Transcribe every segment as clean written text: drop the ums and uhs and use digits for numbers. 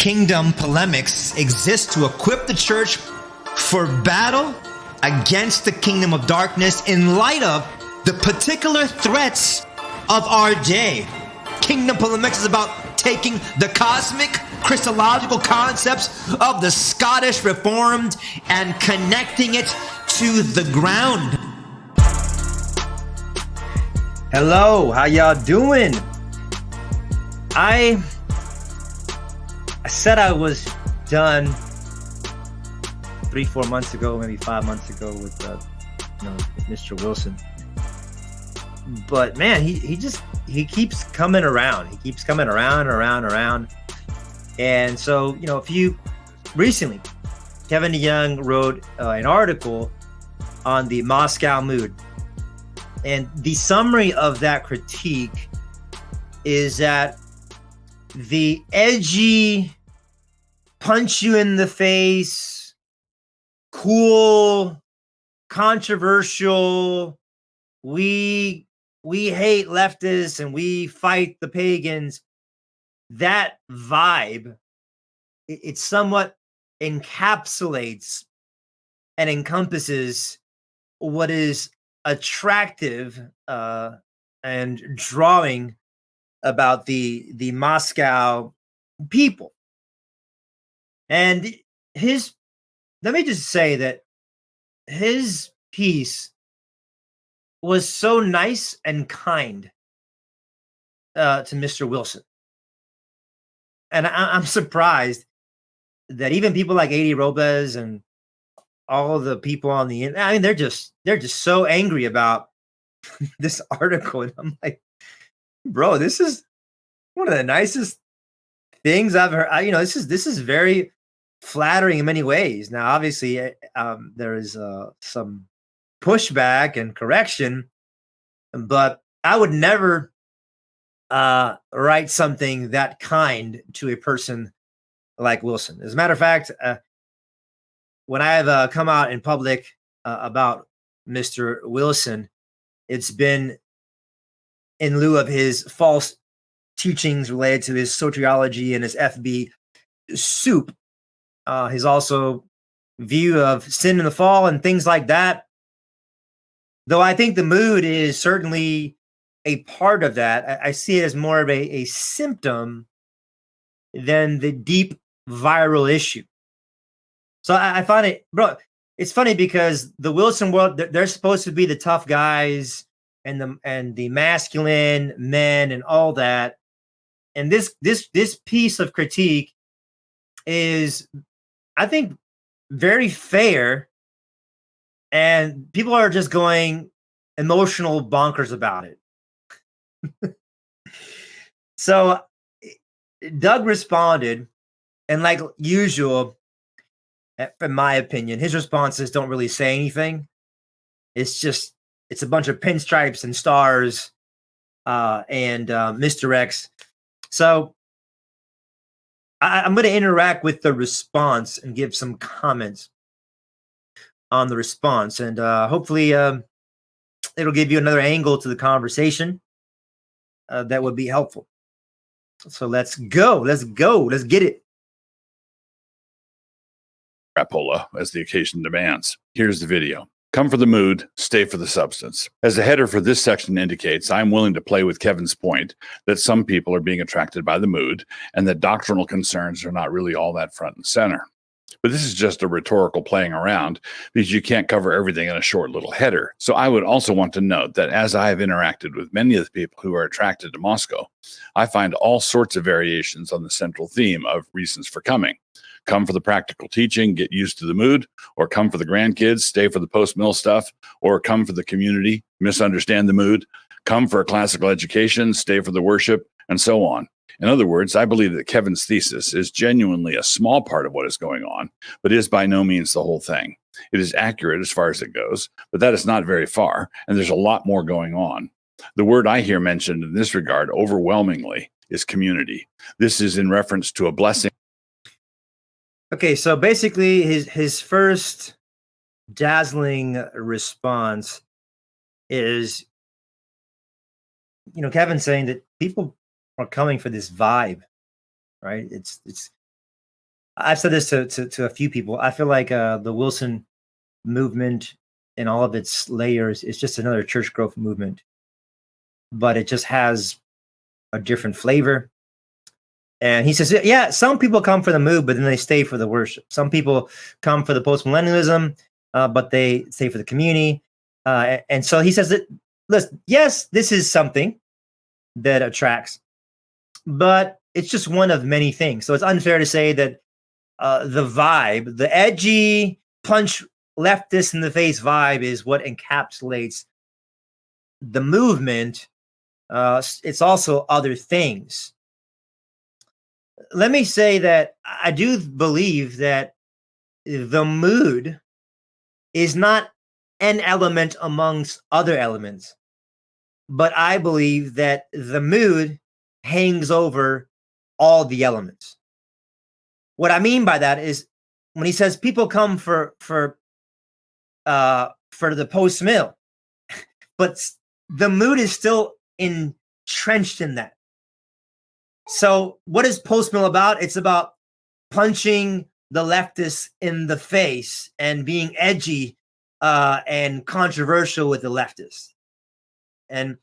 kingdom polemics exist to equip the church for battle against the kingdom of darkness in light of the particular threats of our day. Kingdom polemics is about taking the cosmic Christological concepts of the Scottish Reformed and connecting it to the ground. Hello, how y'all doing? I said I was done 3-4 months ago, maybe 5 months ago with Mr. Wilson. But man, he keeps coming around. He keeps coming around. And so, recently, Kevin DeYoung wrote an article on the Moscow mood. And the summary of that critique is that the edgy, punch you in the face, cool, controversial, we hate leftists and we fight the pagans, that vibe, it somewhat encapsulates and encompasses what is attractive and drawing about the Moscow people. And let me just say that his piece was so nice and kind to Mr. Wilson. And I'm surprised that even people like A.D. Robles and all the people on the internet, I mean, they're just so angry about this article. And I'm like, bro, this is one of the nicest things I've heard. This is very flattering in many ways. Now, obviously, there is some pushback and correction, but I would never write something that kind to a person like Wilson. As a matter of fact, when I have come out in public about Mr. Wilson, it's been in lieu of his false teachings related to his sociology and his FB soup. His also view of sin and the fall and things like that. Though I think the mood is certainly a part of that. I see it as more of a symptom than the deep viral issue. So I find it, bro, it's funny because the Wilson world, they're supposed to be the tough guys and the masculine men and all that. And this piece of critique is, I think, very fair, and people are just going emotional bonkers about it. So Doug responded, and like usual, in my opinion, his responses don't really say anything. It's a bunch of pinstripes and stars and misdirects. So I'm going to interact with the response and give some comments on the response. And hopefully it'll give you another angle to the conversation that would be helpful. So let's go. Let's get it. Crapola as the occasion demands. Here's the video. Come for the mood, stay for the substance. As the header for this section indicates, I'm willing to play with Kevin's point that some people are being attracted by the mood and that doctrinal concerns are not really all that front and center. But this is just a rhetorical playing around because you can't cover everything in a short little header. So I would also want to note that as I have interacted with many of the people who are attracted to Moscow, I find all sorts of variations on the central theme of reasons for coming. Come for the practical teaching, get used to the mood, or come for the grandkids, stay for the post-mill stuff, or come for the community, misunderstand the mood, come for a classical education, stay for the worship, and so on. In other words, I believe that Kevin's thesis is genuinely a small part of what is going on, but is by no means the whole thing. It is accurate as far as it goes, but that is not very far, and there's a lot more going on. The word I hear mentioned in this regard overwhelmingly is community. This is in reference to a blessing. Okay, so basically his first dazzling response is, Kevin saying that people are coming for this vibe, right? It's I've said this to a few people. I feel like the Wilson movement and all of its layers is just another church growth movement, but it just has a different flavor. And he says, yeah, some people come for the move, but then they stay for the worship. Some people come for the post-millennialism, but they stay for the community. And so he says that, listen, yes, this is something that attracts, but it's just one of many things. So it's unfair to say that the vibe, the edgy punch leftist in the face vibe is what encapsulates the movement. It's also other things. Let me say that I do believe that the mood is not an element amongst other elements, but I believe that the mood hangs over all the elements. What I mean by that is when he says people come for the post-mill, but the mood is still entrenched in that. So what is post-mill about? It's about punching the leftists in the face and being edgy and controversial with the leftists. And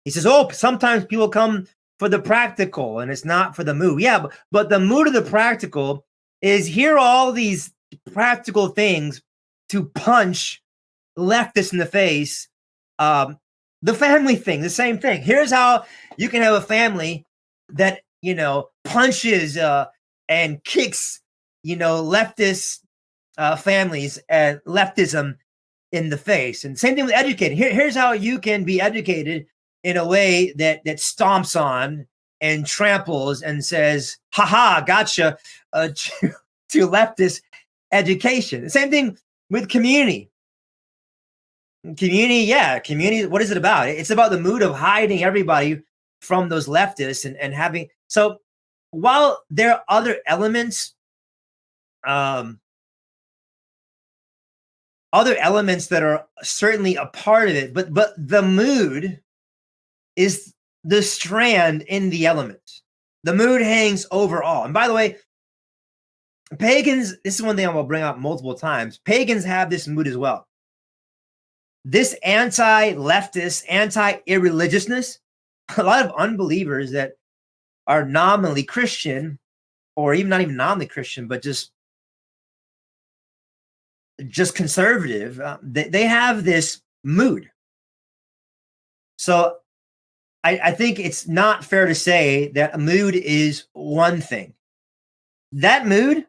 he says, oh, sometimes people come for the practical and it's not for the mood. Yeah, but the mood of the practical is here are all these practical things to punch leftists in the face. The family thing, the same thing. Here's how you can have a family that, punches and kicks, leftist families and leftism in the face. And same thing with educating. Here's how you can be educated in a way that stomps on and tramples and says, haha, gotcha, to leftist education. The same thing with community. Community, what is it about? It's about the mood of hiding everybody from those leftists and having, so while there are other elements, that are certainly a part of it, but the mood is the strand in the element. The mood hangs over all. And by the way, pagans, this is one thing I will bring up multiple times. Pagans have this mood as well. This anti-leftist, anti-irreligiousness, a lot of unbelievers that are nominally Christian, or even not even nominally Christian, but just conservative, they have this mood. So I think it's not fair to say that a mood is one thing. That mood,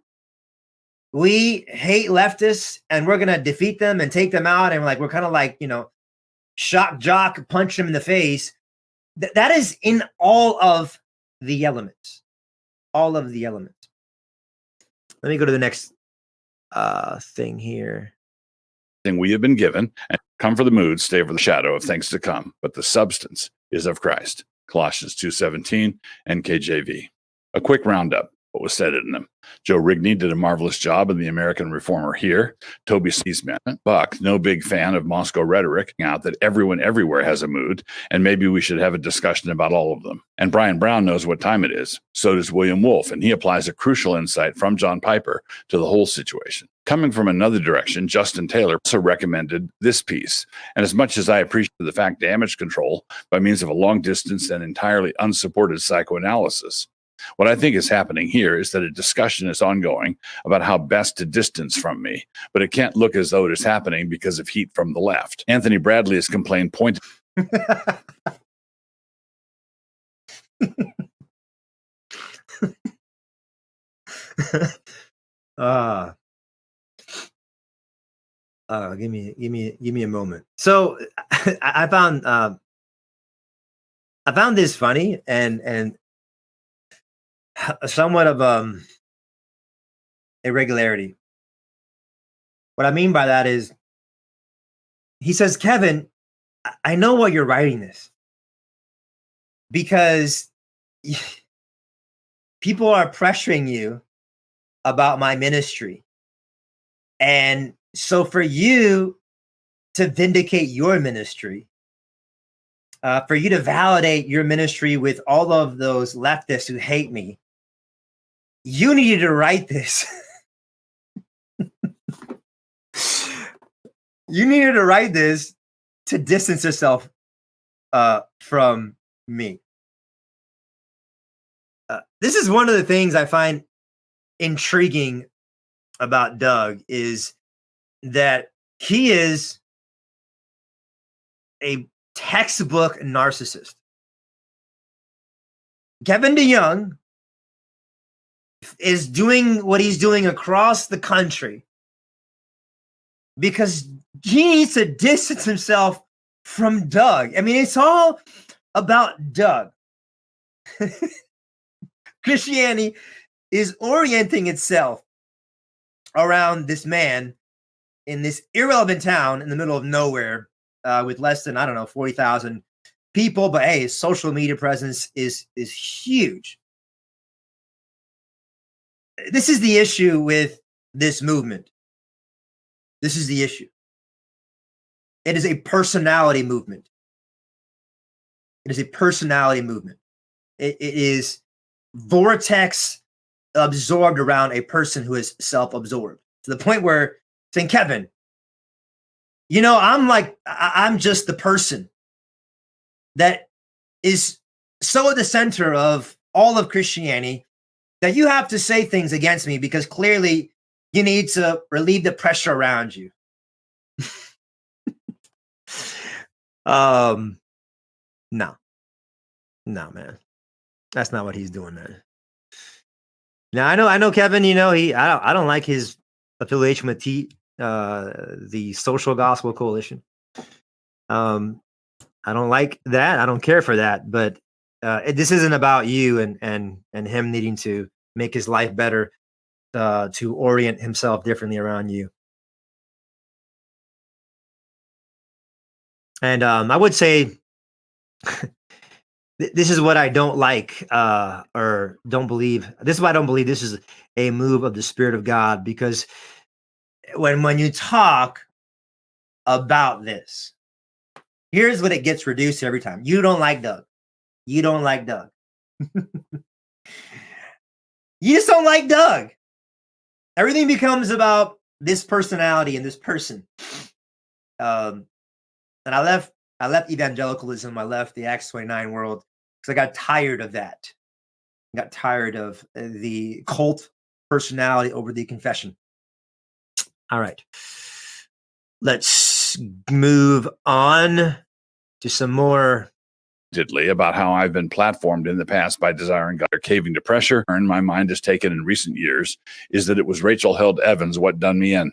we hate leftists and we're going to defeat them and take them out. And we're kind of like, shock jock, punch them in the face. That is in all of the elements. All of the elements. Let me go to the next thing here. Thing we have been given, and come for the mood, stay for the shadow of things to come, but the substance is of Christ. Colossians 2:17, NKJV. A quick roundup. What was said in them. Joe Rigney did a marvelous job in The American Reformer here. Toby Seesman, Buck, no big fan of Moscow rhetoric, out that everyone everywhere has a mood, and maybe we should have a discussion about all of them. And Brian Brown knows what time it is. So does William Wolfe, and he applies a crucial insight from John Piper to the whole situation. Coming from another direction, Justin Taylor also recommended this piece. And as much as I appreciate the fact damage control by means of a long distance and entirely unsupported psychoanalysis, what I think is happening here is that a discussion is ongoing about how best to distance from me, but it can't look as though it is happening because of heat from the left. Anthony Bradley has complained pointedly. Give me a moment. So I found this funny and somewhat of irregularity. What I mean by that is, he says, Kevin, I know why you're writing this, because people are pressuring you about my ministry. And so for you to vindicate your ministry, for you to validate your ministry with all of those leftists who hate me, you needed to write this. You needed to write this to distance yourself from me. This is one of the things I find intriguing about Doug is that he is a textbook narcissist. Kevin DeYoung is doing what he's doing across the country because he needs to distance himself from Doug. I mean, it's all about Doug. Christianity is orienting itself around this man in this irrelevant town in the middle of nowhere with less than, 40,000 people. But hey, his social media presence is huge. This is the issue with this movement. This is the issue. It is a personality movement. It is a personality movement. It is vortex absorbed around a person who is self-absorbed to the point where saying, Kevin, I'm just the person that is so at the center of all of Christianity that you have to say things against me because clearly you need to relieve the pressure around you. No, man. That's not what he's doing, man. Now I know Kevin, I don't like his affiliation with the Social Gospel Coalition. I don't like that. I don't care for that, but this isn't about you and him needing to make his life better, to orient himself differently around you. And I would say this is what I don't like or don't believe. This is why I don't believe this is a move of the Spirit of God, because when you talk about this, here's what it gets reduced to every time. You don't like Doug. You don't like Doug. You just don't like Doug. Everything becomes about this personality and this person. And I left evangelicalism. I left the Acts 29 world because I got tired of that. I got tired of the cult personality over the confession. All right. Let's move on to some more. About how I've been platformed in the past by desiring God or caving to pressure, and my mind has taken in recent years, is that it was Rachel Held Evans what done me in.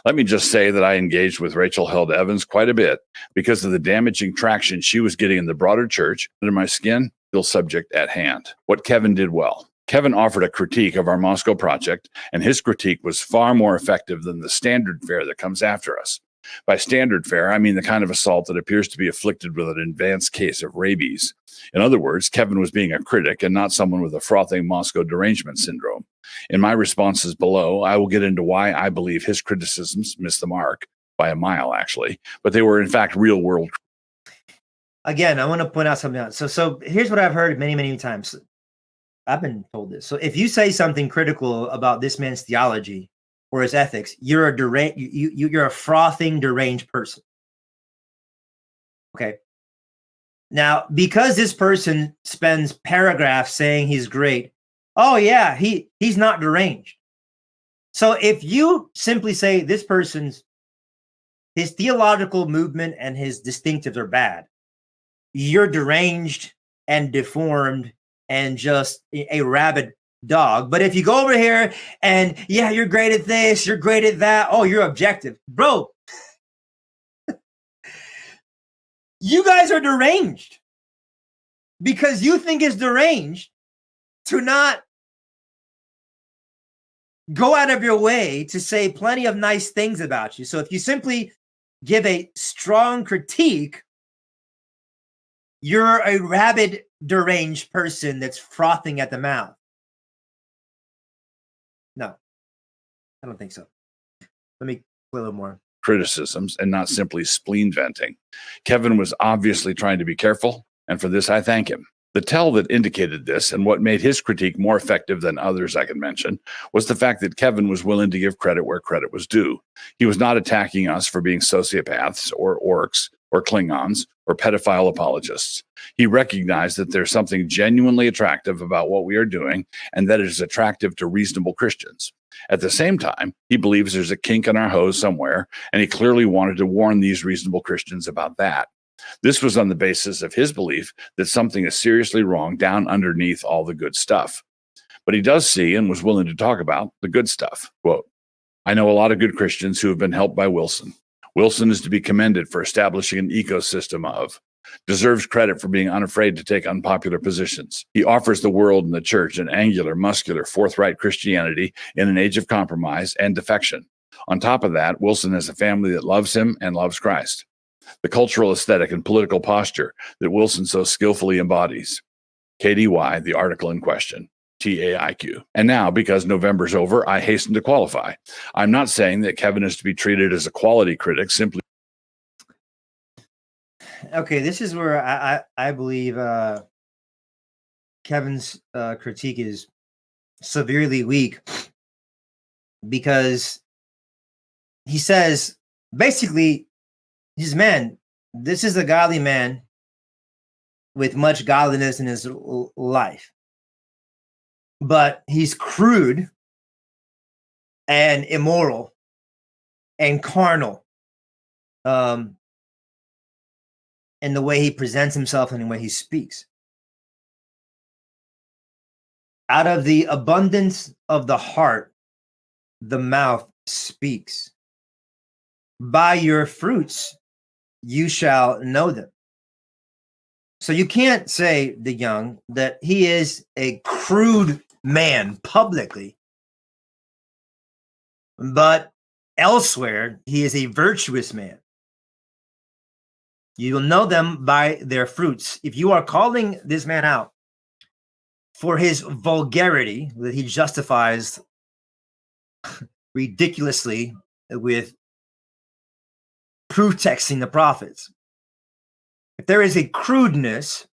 Let me just say that I engaged with Rachel Held Evans quite a bit because of the damaging traction she was getting in the broader church under my skin. Still subject at hand. What Kevin did well. Kevin offered a critique of our Moscow project, and his critique was far more effective than the standard fare that comes after us. By standard fare, I mean the kind of assault that appears to be afflicted with an advanced case of rabies. In other words, Kevin was being a critic and not someone with a frothing Moscow derangement syndrome. In my responses below, I will get into why I believe his criticisms missed the mark by a mile, actually, but they were in fact real world. Again, I want to point out something else. So here's what I've heard many, many times. I've been told this. So if you say something critical about this man's theology or his ethics, you're a frothing, deranged person. Okay. Now, because this person spends paragraphs saying he's great, oh yeah, he's not deranged. So if you simply say this person's his theological movement and his distinctives are bad, you're deranged and deformed and just a rabid dog. But if you go over here and yeah, you're great at this, you're great at that, oh, you're objective. Bro, you guys are deranged because you think it's deranged to not go out of your way to say plenty of nice things about you. So if you simply give a strong critique, you're a rabid, deranged person that's frothing at the mouth. No, I don't think so. Let me play a little more. Criticisms and not simply spleen venting. Kevin was obviously trying to be careful, and for this I thank him. The tell that indicated this, and what made his critique more effective than others I can mention, was the fact that Kevin was willing to give credit where credit was due. He was not attacking us for being sociopaths or orcs or Klingons or pedophile apologists. He recognized that there's something genuinely attractive about what we are doing, and that it is attractive to reasonable Christians. At the same time, he believes there's a kink in our hose somewhere, and he clearly wanted to warn these reasonable Christians about that. This was on the basis of his belief that something is seriously wrong down underneath all the good stuff. But he does see and was willing to talk about the good stuff. Quote, I know a lot of good Christians who have been helped by Wilson. Wilson is to be commended for establishing an ecosystem of, deserves credit for being unafraid to take unpopular positions. He offers the world and the church an angular, muscular, forthright Christianity in an age of compromise and defection. On top of that, Wilson has a family that loves him and loves Christ. The cultural aesthetic and political posture that Wilson so skillfully embodies. KDY, the article in question. TAIQ. And now, because November's over, I hasten to qualify. I'm not saying that Kevin is to be treated as a quality critic simply. Okay, this is where I believe Kevin's critique is severely weak, because he says, basically, he's, man, this is a godly man with much godliness in his life. But he's crude and immoral and carnal in the way he presents himself and the way he speaks. Out of the abundance of the heart, the mouth speaks. By your fruits, you shall know them. So you can't say, DeYoung, that he is a crude man publicly, but elsewhere he is a virtuous man. You will know them by their fruits. If you are calling this man out for his vulgarity that he justifies ridiculously with proof texting the prophets, if there is a crudeness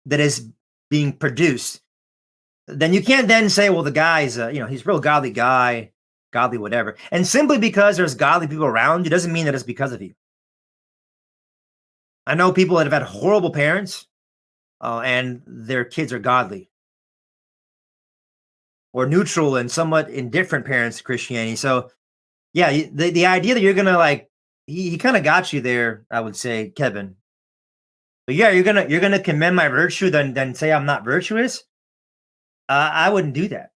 that is being produced, then you can't then say, well, the guy's, he's a real godly guy, godly whatever. And simply because there's godly people around you doesn't mean that it's because of you. I know people that have had horrible parents and their kids are godly, or neutral and somewhat indifferent parents to Christianity. So yeah, the idea that you're going to he kind of got you there, I would say, Kevin. But yeah, you're gonna commend my virtue, then say I'm not virtuous. I wouldn't do that.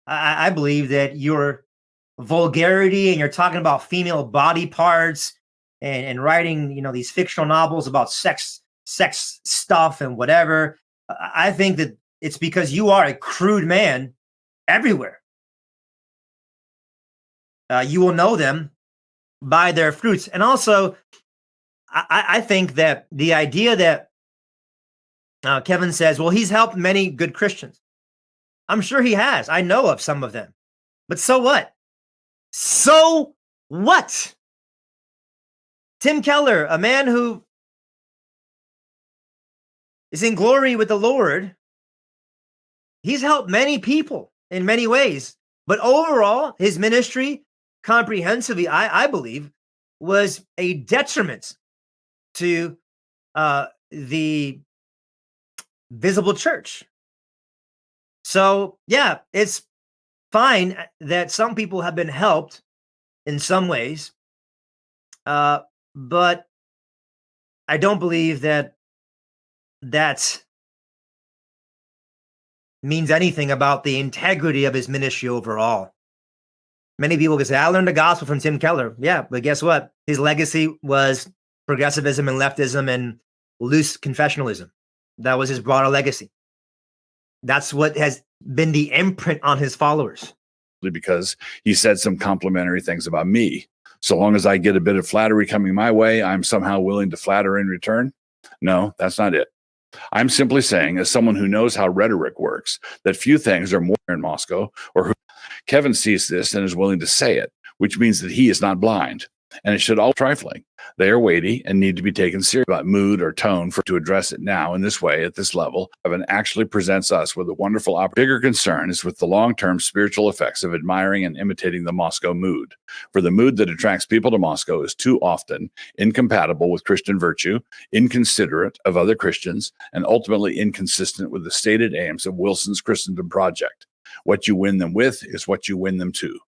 I believe that your vulgarity and you're talking about female body parts and writing, these fictional novels about sex stuff and whatever. I think that it's because you are a crude man everywhere. You will know them by their fruits. And also, I think that the idea that Kevin says, well, he's helped many good Christians. I'm sure he has. I know of some of them. But so what? So what? Tim Keller, a man who is in glory with the Lord, he's helped many people in many ways. But overall, his ministry, comprehensively, I believe, was a detriment to the visible church. So, yeah, it's fine that some people have been helped in some ways, but I don't believe that means anything about the integrity of his ministry overall. Many people can say, I learned the gospel from Tim Keller. Yeah, but guess what? His legacy was progressivism and leftism and loose confessionalism. That was his broader legacy. That's what has been the imprint on his followers. Because he said some complimentary things about me. So long as I get a bit of flattery coming my way, I'm somehow willing to flatter in return. No, that's not it. I'm simply saying, as someone who knows how rhetoric works, that few things are more in Moscow, or who Kevin sees this and is willing to say it, which means that he is not blind. and it should all be trifling. They are weighty and need to be taken seriously about mood or tone to address it now in this way at this level. Heaven actually presents us with a wonderful opportunity. Bigger concern is with the long-term spiritual effects of admiring and imitating the Moscow mood. For the mood that attracts people to Moscow is too often incompatible with Christian virtue, inconsiderate of other Christians, and ultimately inconsistent with the stated aims of Wilson's Christendom Project. What you win them with is what you win them to.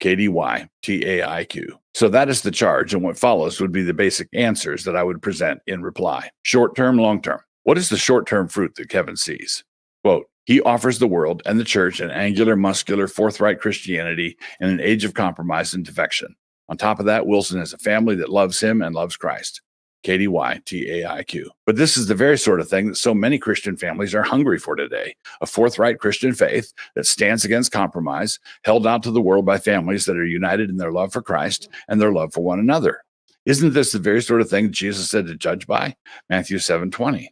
KDYTAIQ. So that is the charge, and what follows would be the basic answers that I would present in reply. Short-term, long-term. What is the short-term fruit that Kevin sees? Quote, he offers the world and the church an angular, muscular, forthright Christianity in an age of compromise and defection. On top of that, Wilson has a family that loves him and loves Christ. KDYTAIQ. But this is the very sort of thing that so many Christian families are hungry for today. A forthright Christian faith that stands against compromise, held out to the world by families that are united in their love for Christ and their love for one another. Isn't this the very sort of thing that Jesus said to judge by? Matthew 7:20.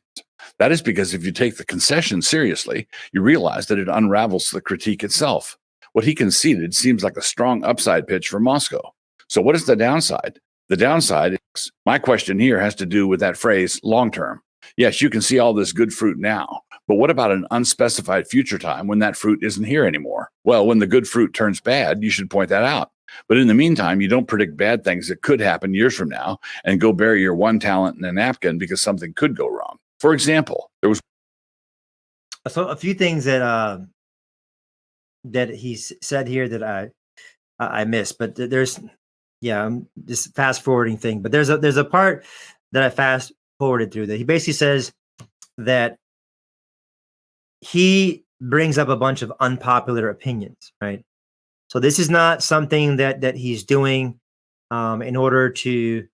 That is because if you take the concession seriously, you realize that it unravels the critique itself. What he conceded seems like a strong upside pitch for Moscow. So what is the downside? The downside is, my question here has to do with that phrase, long-term. Yes, you can see all this good fruit now, but what about an unspecified future time when that fruit isn't here anymore? Well, when the good fruit turns bad, you should point that out. But in the meantime, you don't predict bad things that could happen years from now and go bury your one talent in a napkin because something could go wrong. For example, there was a few things that he said here that I missed, but I'm just fast forwarding thing. But there's a part that I fast forwarded through that he basically says that he brings up a bunch of unpopular opinions, right? So this is not something that he's doing in order to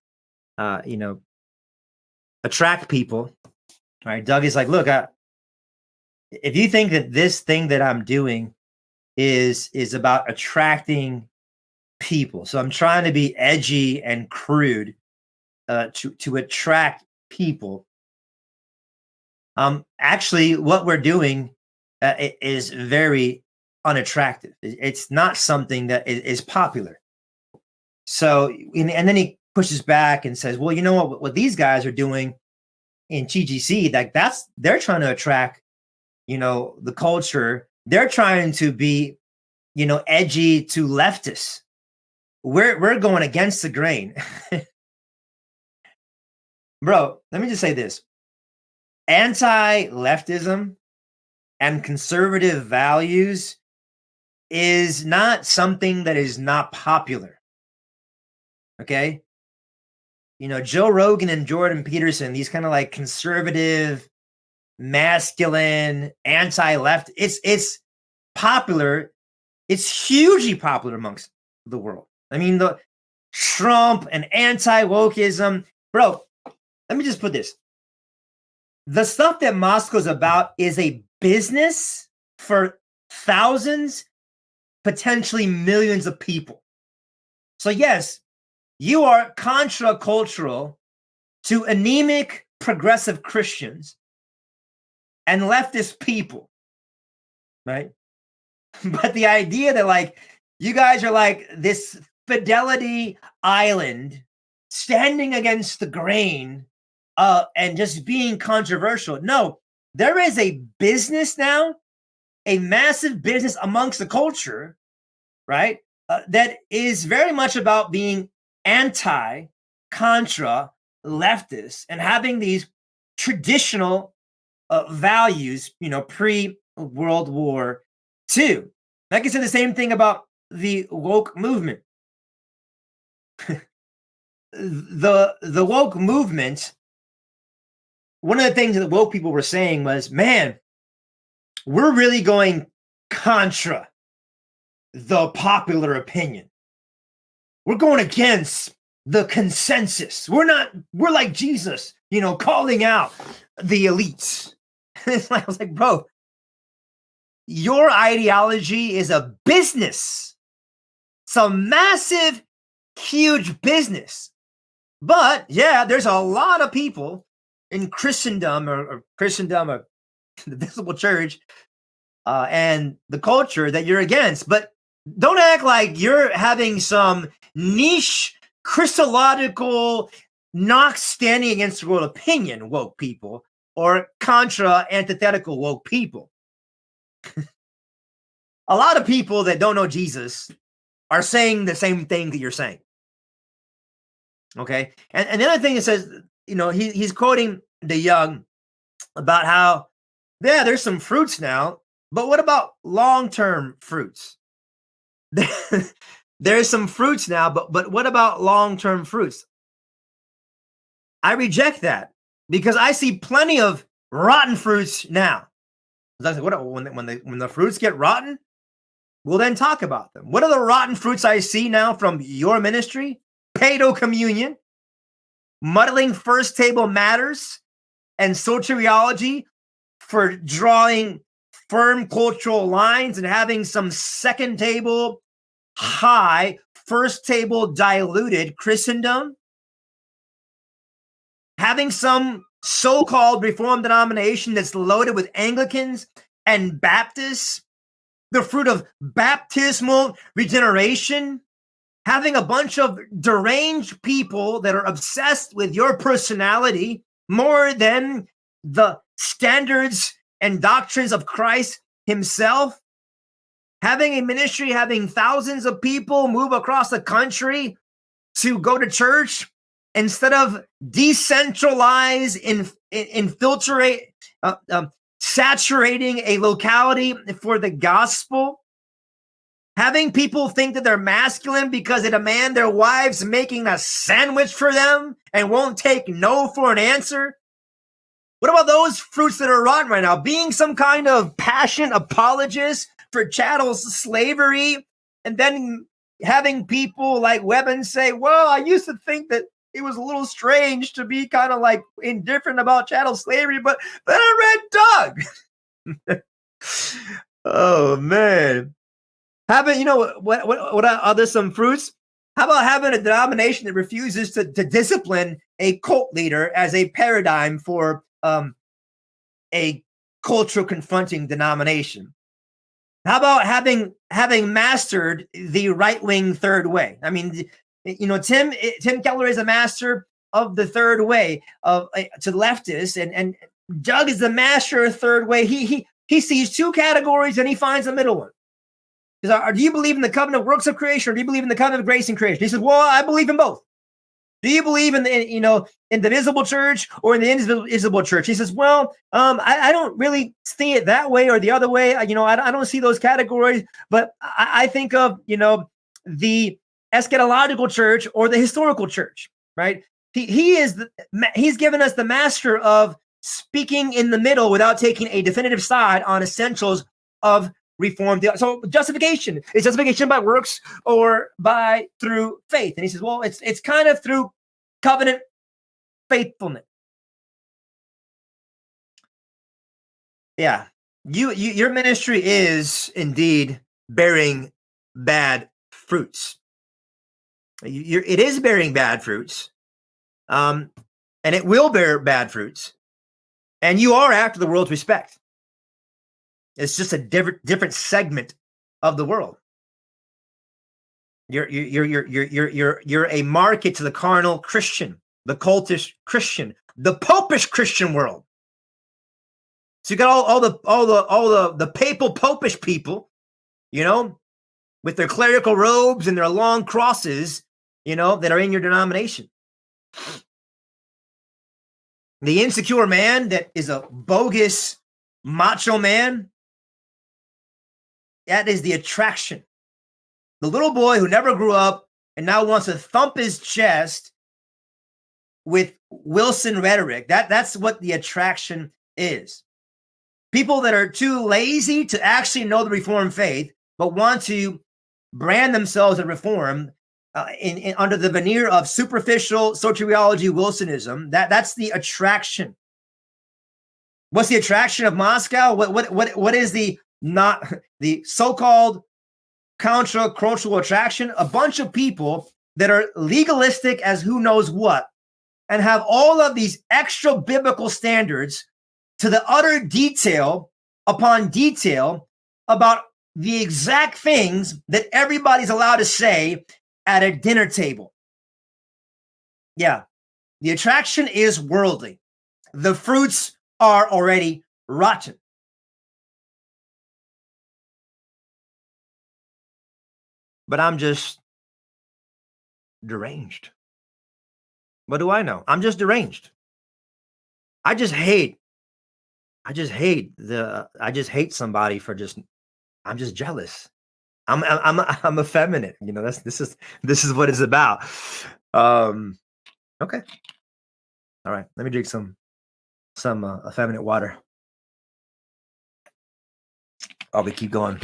attract people. All right, Doug is like, look, if you think that this thing that I'm doing is about attracting people, so I'm trying to be edgy and crude to attract people. Actually, what we're doing is very unattractive. It's not something that is popular. So, and then he pushes back and says, well, you know what these guys are doing in TGC, like they're trying to attract, the culture. They're trying to be, edgy to leftists. We're going against the grain. Bro, let me just say this. Anti-leftism and conservative values is not something that is not popular. Okay? Joe Rogan and Jordan Peterson, these kind of like conservative, masculine, anti-left, it's popular. It's hugely popular amongst the world. I mean, the Trump and anti-wokeism. Bro, let me just put this. The stuff that Moscow's about is a business for thousands, potentially millions of people. So yes, you are contra-cultural to anemic progressive Christians and leftist people, right? But the idea that like you guys are like this fidelity island standing against the grain and just being controversial. No, there is a business now, a massive business amongst the culture, right? That is very much about being anti-contra leftist and having these traditional values, pre-World War II. I can say the same thing about the woke movement. The woke movement, one of the things that the woke people were saying was, man, we're really going contra the popular opinion. We're going against the consensus. We're like Jesus, calling out the elites. I was like, bro, your ideology is a business. It's a massive, huge business. But yeah, there's a lot of people in Christendom or the visible church and the culture that you're against. But don't act like you're having some niche Christological, not standing against the world opinion woke people, or contra antithetical woke people. A lot of people that don't know Jesus are saying the same thing that you're saying. Okay. And the other thing it says, he's quoting DeYoung about how, yeah, there's some fruits now, but what about long-term fruits? There's some fruits now, but what about long-term fruits? I reject that because I see plenty of rotten fruits now. Like, when the fruits get rotten, we'll then talk about them. What are the rotten fruits I see now from your ministry? Paedocommunion, Muddling First Table Matters, and sociology for drawing firm cultural lines and having some second table high, first table diluted Christendom. Having some so-called Reformed denomination that's loaded with Anglicans and Baptists, the fruit of baptismal regeneration, having a bunch of deranged people that are obsessed with your personality more than the standards and doctrines of Christ himself, having a ministry, having thousands of people move across the country to go to church instead of decentralize, infiltrate, saturating a locality for the gospel, having people think that they're masculine because they demand their wives making a sandwich for them and won't take no for an answer. What about those fruits that are rotten right now? Being some kind of passionate apologist for chattel slavery, and then having people like Webben say, well, I used to think that it was a little strange to be kind of like indifferent about chattel slavery, but then I read Doug. Oh, man. Having, what are there some fruits? How about having a denomination that refuses to discipline a cult leader as a paradigm for a cultural confronting denomination? How about having mastered the right-wing third way? I mean, Tim Keller is a master of the third way to leftists, and Doug is the master of third way. He sees two categories and he finds a middle one. He says, do you believe in the covenant of works of creation, or do you believe in the covenant of grace and creation? He says, well, I believe in both. Do you believe in the visible church or in the invisible church? He says, well, I don't really see it that way or the other way. I don't see those categories, but I think of, the eschatological church or the historical church, right? He's given us the master of speaking in the middle without taking a definitive side on essentials of Reformed. So justification is justification by works or through faith. And he says, well, it's kind of through covenant faithfulness. Yeah, your ministry is indeed bearing bad fruits. It is bearing bad fruits, and it will bear bad fruits. And you are after the world's respect. It's just a different segment of the world. You're a market to the carnal Christian, the cultish Christian, the popish Christian world. So you got all the papal popish people, with their clerical robes and their long crosses, that are in your denomination. The insecure man that is a bogus macho man, that is the attraction. The little boy who never grew up and now wants to thump his chest with Wilson rhetoric. That's what the attraction is. People that are too lazy to actually know the Reformed faith, but want to brand themselves as Reformed under the veneer of superficial soteriology Wilsonism. That's the attraction. What's the attraction of Moscow? What is the so-called contra-cultural attraction? A bunch of people that are legalistic as who knows what and have all of these extra biblical standards to the utter detail upon detail about the exact things that everybody's allowed to say at a dinner table. Yeah. The attraction is worldly. The fruits are already rotten. But I'm just deranged. What do I know? I'm just deranged. I just hate somebody for just, I'm just jealous. I'm effeminate. You know, this is what it's about. Okay. All right. Let me drink some effeminate water. I'll keep going.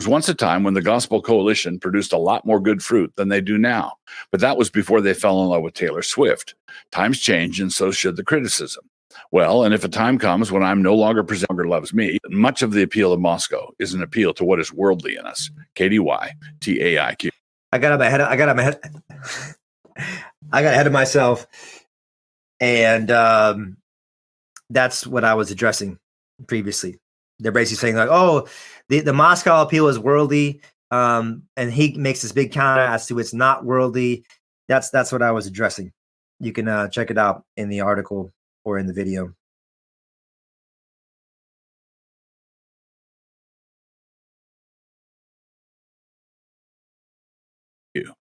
There was once a time when the Gospel Coalition produced a lot more good fruit than they do now, but that was before they fell in love with Taylor Swift. Times change, and so should the criticism. Well, and if a time comes when I'm no longer loves me, much of the appeal of Moscow is an appeal to what is worldly in us. KDY, TAIQ. I got ahead of myself, and that's what I was addressing previously. They're basically saying like, oh, the Moscow appeal is worldly, and he makes this big counter as to it's not worldly. That's what I was addressing. You can check it out in the article or in the video.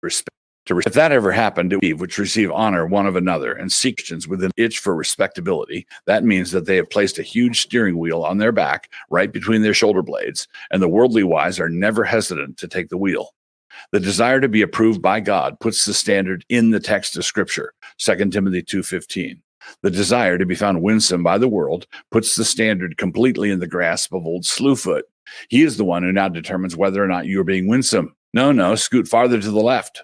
Respect. If that ever happened, which receive honor one of another and seek Christians with an itch for respectability, that means that they have placed a huge steering wheel on their back right between their shoulder blades, and the worldly wise are never hesitant to take the wheel. The desire to be approved by God puts the standard in the text of Scripture, 2 Timothy 2:15. The desire to be found winsome by the world puts the standard completely in the grasp of old Slewfoot. He is the one who now determines whether or not you are being winsome. No, scoot farther to the left.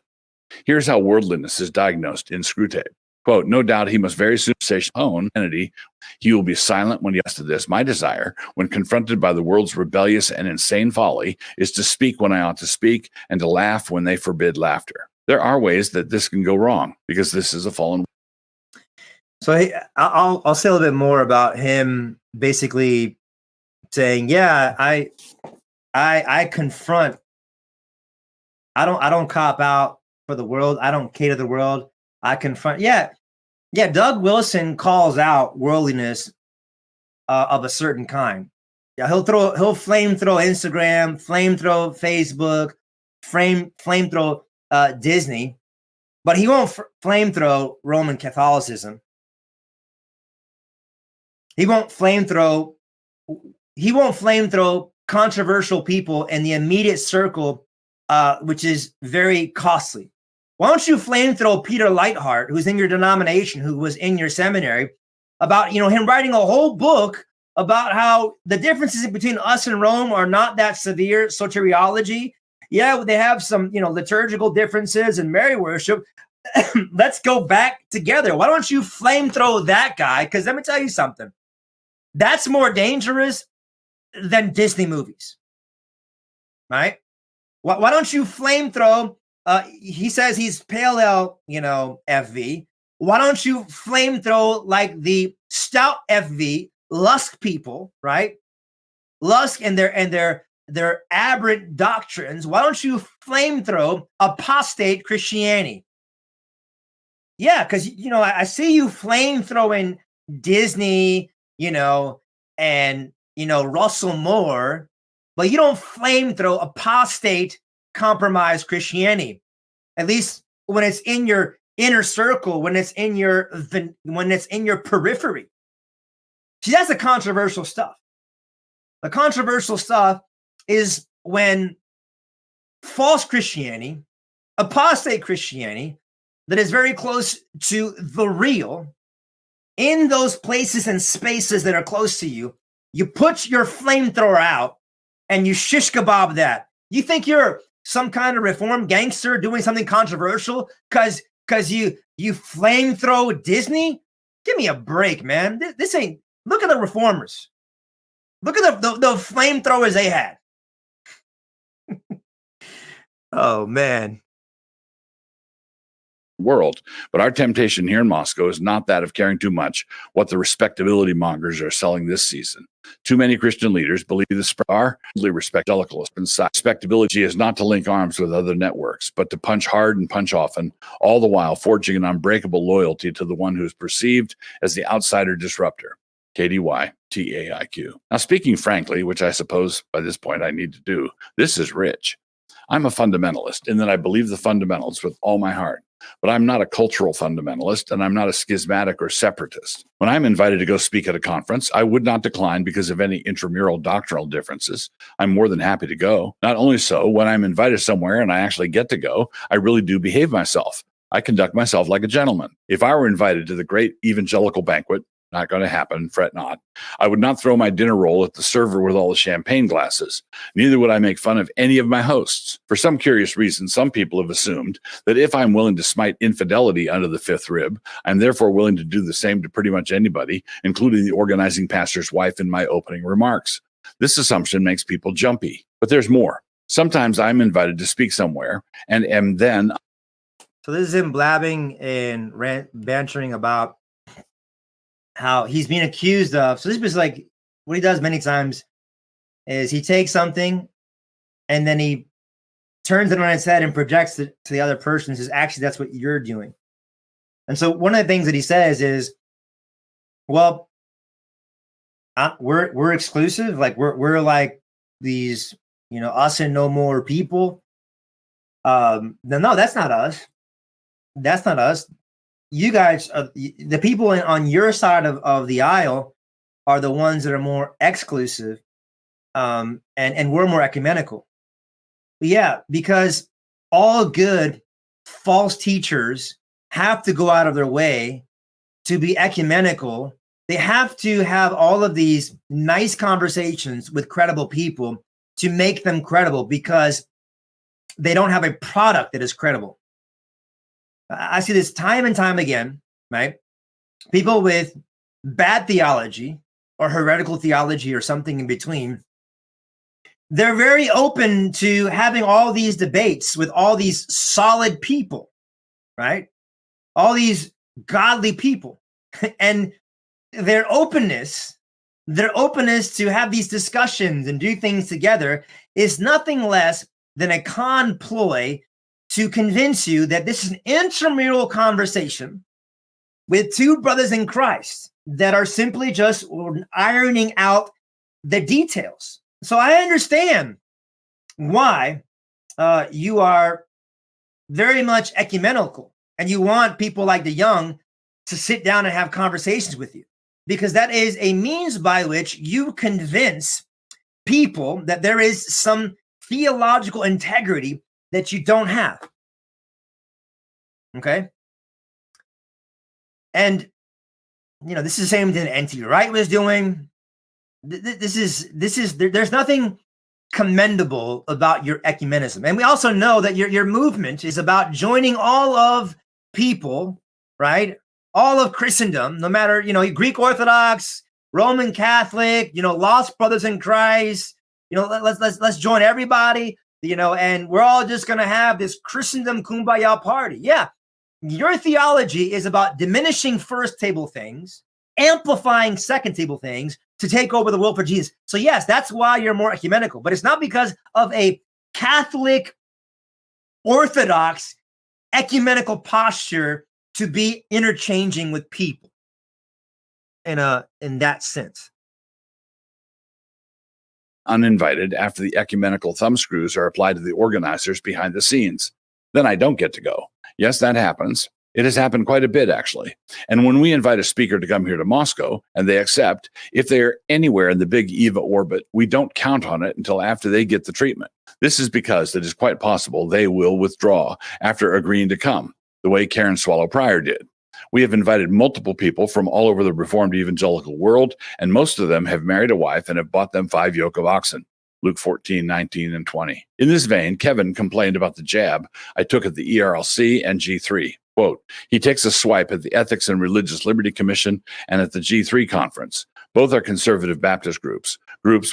Here's how worldliness is diagnosed in Screwtape. Quote, no doubt he must very soon say his own entity. He will be silent when he asks to this. My desire, when confronted by the world's rebellious and insane folly, is to speak when I ought to speak and to laugh when they forbid laughter. There are ways that this can go wrong because this is a fallen. So I'll say a little bit more about him basically saying, yeah, I confront. I don't cop out for the world. I don't cater to the world. I confront. Yeah. Doug Wilson calls out worldliness of a certain kind. Yeah, he'll flame throw Instagram, flame throw Facebook, flame throw Disney, but he won't flame throw Roman Catholicism. He won't flame throw controversial people in the immediate circle, which is very costly. Why don't you flame throw Peter Lightheart, who's in your denomination, who was in your seminary, about him writing a whole book about how the differences between us and Rome are not that severe. Soteriology, yeah, they have some liturgical differences and Mary worship. Let's go back together. Why don't you flame throw that guy? Because let me tell you something. That's more dangerous than Disney movies, right? Why don't you flame throw? He says he's Pale FV. Why don't you flame throw like the stout FV Lusk people, right? Lusk and their aberrant doctrines. Why don't you flame throw apostate Christianity? Yeah, because I see you flame throwing Disney, and Russell Moore, but you don't flame throw apostate compromised Christianity. At least when it's in your inner circle, when it's in your periphery. See, that's the controversial stuff. The controversial stuff is when false Christianity, apostate Christianity, that is very close to the real, in those places and spaces that are close to you, you put your flamethrower out and you shish kebab that. You think you're some kind of reform gangster doing something controversial because you flamethrow Disney? Give me a break, man. This ain't. Look at the reformers. Look at the flamethrowers they had. Oh man. world. But our temptation here in Moscow is not that of caring too much what the respectability mongers are selling this season. Too many Christian leaders believe the are respectability Respectability is not to link arms with other networks, but to punch hard and punch often, all the while forging an unbreakable loyalty to the one who is perceived as the outsider disruptor. KDY TAIQ. Now, speaking frankly, which I suppose by this point I need to do, this is rich. I'm a fundamentalist in that I believe the fundamentals with all my heart. But I'm not a cultural fundamentalist, and I'm not a schismatic or separatist. When I'm invited to go speak at a conference, I would not decline because of any intramural doctrinal differences. I'm more than happy to go. Not only so, when I'm invited somewhere and I actually get to go, I really do behave myself. I conduct myself like a gentleman. If I were invited to the great evangelical banquet, not going to happen, fret not, I would not throw my dinner roll at the server with all the champagne glasses. Neither would I make fun of any of my hosts. For some curious reason, some people have assumed that if I'm willing to smite infidelity under the fifth rib, I'm therefore willing to do the same to pretty much anybody, including the organizing pastor's wife in my opening remarks. This assumption makes people jumpy, but there's more. Sometimes I'm invited to speak somewhere and am then... So this is him blabbing and bantering about how he's being accused of. So this is like what he does many times is he takes something and then he turns it on its head and projects it to the other person and says, actually, that's what you're doing. And so one of the things that he says is, well, we're exclusive. Like we're like these, us and no more people. No, that's not us. That's not us. You guys, the people on your side of the aisle are the ones that are more exclusive, and we're more ecumenical. Yeah, because all good false teachers have to go out of their way to be ecumenical. They have to have all of these nice conversations with credible people to make them credible because they don't have a product that is credible. I see this time and time again, right? People with bad theology or heretical theology or something in between, they're very open to having all these debates with all these solid people, right? All these godly people. And their openness to have these discussions and do things together is nothing less than a con ploy to convince you that this is an intramural conversation with two brothers in Christ that are simply just ironing out the details. So I understand why you are very much ecumenical and you want people like DeYoung to sit down and have conversations with you, because that is a means by which you convince people that there is some theological integrity that you don't have. Okay? And, this is the same thing that N.T. Wright was doing. There's nothing commendable about your ecumenism. And we also know that your movement is about joining all of people, right? All of Christendom, no matter, Greek Orthodox, Roman Catholic, lost brothers in Christ, let's join everybody. And we're all just going to have this Christendom kumbaya party. Yeah, your theology is about diminishing first table things, amplifying second table things to take over the world for Jesus. So yes, that's why you're more ecumenical, but it's not because of a Catholic, Orthodox, ecumenical posture to be interchanging with people in that sense. Uninvited after the ecumenical thumbscrews are applied to the organizers behind the scenes. Then I don't get to go. Yes, that happens. It has happened quite a bit, actually. And when we invite a speaker to come here to Moscow and they accept, if they're anywhere in the big EVA orbit, we don't count on it until after they get the treatment. This is because it is quite possible they will withdraw after agreeing to come, the way Karen Swallow Pryor did. We have invited multiple people from all over the Reformed evangelical world, and most of them have married a wife and have bought them 5 yoke of oxen. Luke 14, 19, and 20. In this vein, Kevin complained about the jab I took at the ERLC and G3. Quote, he takes a swipe at the Ethics and Religious Liberty Commission and at the G3 conference. Both are conservative Baptist groups,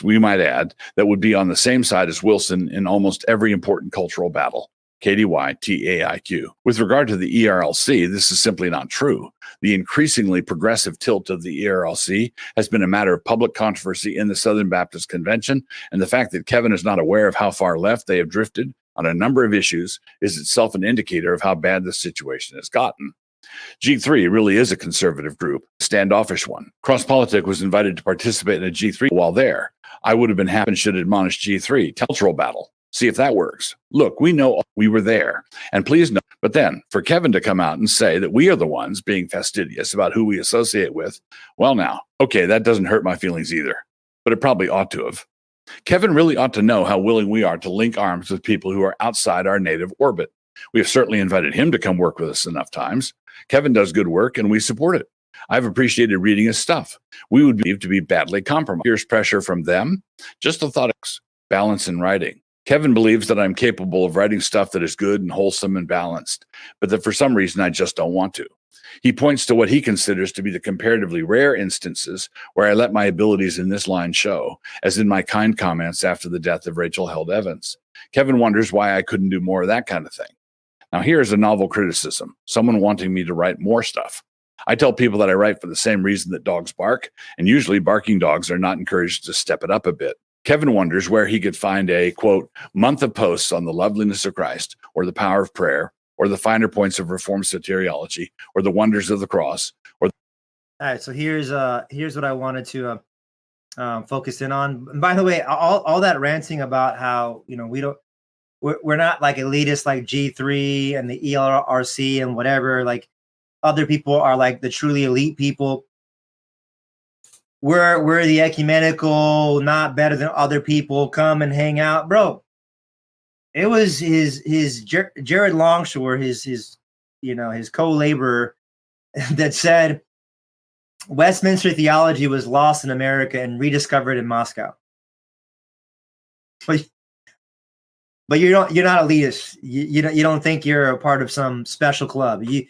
we might add, that would be on the same side as Wilson in almost every important cultural battle. KDY TAIQ. With regard to the ERLC, this is simply not true. The increasingly progressive tilt of the ERLC has been a matter of public controversy in the Southern Baptist Convention, and the fact that Kevin is not aware of how far left they have drifted on a number of issues is itself an indicator of how bad the situation has gotten. G3 really is a conservative group, a standoffish one. CrossPolitic was invited to participate in a G3 while there. I would have been happy and should admonish G3, cultural battle. See if that works. Look, we know we were there. And please know, but then for Kevin to come out and say that we are the ones being fastidious about who we associate with, well now, okay, that doesn't hurt my feelings either. But it probably ought to have. Kevin really ought to know how willing we are to link arms with people who are outside our native orbit. We have certainly invited him to come work with us enough times. Kevin does good work and we support it. I've appreciated reading his stuff. We would believe to be badly compromised. Here's pressure from them. Just a thought, balance in writing. Kevin believes that I'm capable of writing stuff that is good and wholesome and balanced, but that for some reason I just don't want to. He points to what he considers to be the comparatively rare instances where I let my abilities in this line show, as in my kind comments after the death of Rachel Held Evans. Kevin wonders why I couldn't do more of that kind of thing. Now here's a novel criticism, someone wanting me to write more stuff. I tell people that I write for the same reason that dogs bark, and usually barking dogs are not encouraged to step it up a bit. Kevin wonders where he could find a, quote, month of posts on the loveliness of Christ, or the power of prayer, or the finer points of Reformed soteriology, or the wonders of the cross. All right, so here's what I wanted to focus in on. And by the way, all that ranting about how, you know, we're not like elitist like G3 and the ELRC and whatever, like other people are like the truly elite people. We're the ecumenical, not better than other people, come and hang out, bro. It was his Jared Longshore, his co-laborer, that said Westminster theology was lost in America and rediscovered in Moscow. But you're not elitist. You don't think you're a part of some special club. You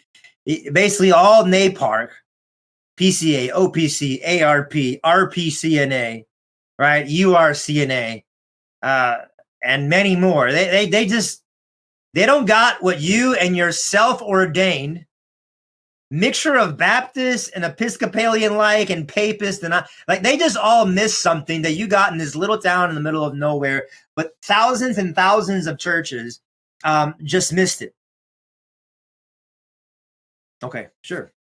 basically all NAPARC, PCA, OPC, ARP, RPCNA, right? URCNA, and many more. They don't got what you and your self-ordained mixture of Baptist and Episcopalian and Papist and they just all miss something that you got in this little town in the middle of nowhere, but thousands and thousands of churches just missed it. Okay, sure.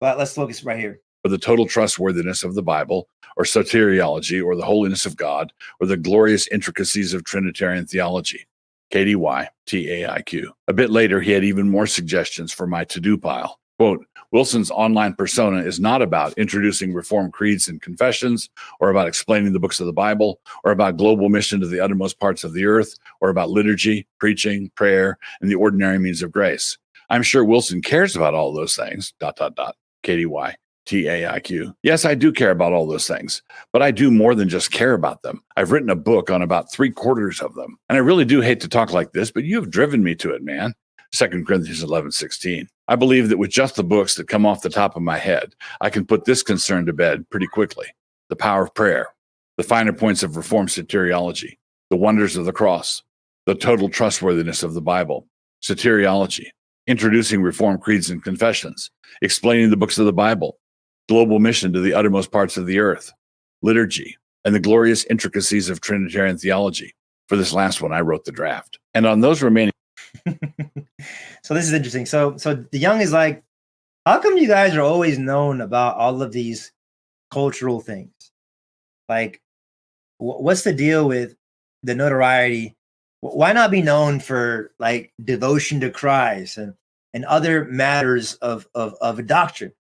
But let's focus right here. Or the total trustworthiness of the Bible, or soteriology, or the holiness of God, or the glorious intricacies of Trinitarian theology. KDY TAIQ. A bit later, he had even more suggestions for my to-do pile. Quote, Wilson's online persona is not about introducing Reformed creeds and confessions, or about explaining the books of the Bible, or about global mission to the uttermost parts of the earth, or about liturgy, preaching, prayer, and the ordinary means of grace. I'm sure Wilson cares about all those things, ... KDY TAIQ. Yes, I do care about all those things, but I do more than just care about them. I've written a book on about 3/4 of them. And I really do hate to talk like this, but you have driven me to it, man. 2 Corinthians 11:16. I believe that with just the books that come off the top of my head, I can put this concern to bed pretty quickly. The power of prayer, the finer points of Reformed soteriology, the wonders of the cross, the total trustworthiness of the Bible, soteriology, introducing Reformed creeds and confessions, explaining the books of the Bible, global mission to the uttermost parts of the earth, liturgy, and the glorious intricacies of Trinitarian theology. For this last one, I wrote the draft. And on those remaining... So this is interesting. So DeYoung is like, how come you guys are always known about all of these cultural things? Like, what's the deal with the notoriety? Why not be known for like devotion to Christ and other matters of doctrine?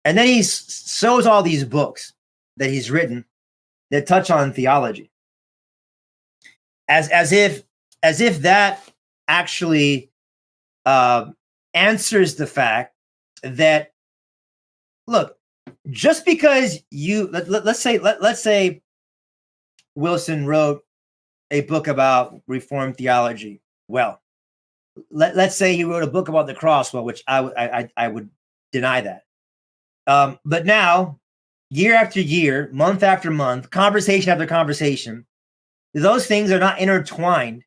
And then he shows all these books that he's written that touch on theology, as if that actually answers the fact that, look, just because let's say Wilson wrote a book about Reformed theology. Well, let's say he wrote a book about the cross. Well, which I would deny that. But now, year after year, month after month, conversation after conversation, those things are not intertwined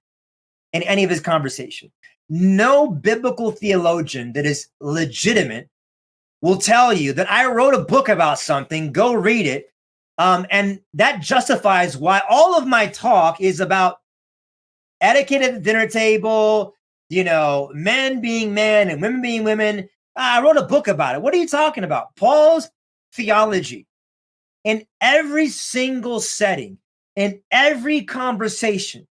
in any of his conversation. No biblical theologian that is legitimate will tell you that I wrote a book about something, go read it. And that justifies why all of my talk is about etiquette at the dinner table, men being men and women being women. I wrote a book about it. What are you talking about? Paul's theology in every single setting, in every conversation,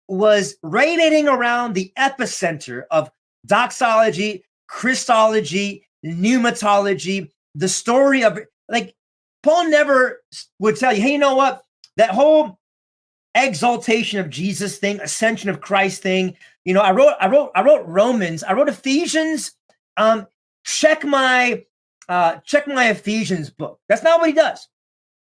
was radiating around the epicenter of doxology, Christology, pneumatology, the story of, like, Paul never would tell you, hey, you know what? That whole exaltation of Jesus thing, ascension of Christ thing. I wrote Romans, I wrote Ephesians. Check my Ephesians book. That's not what he does.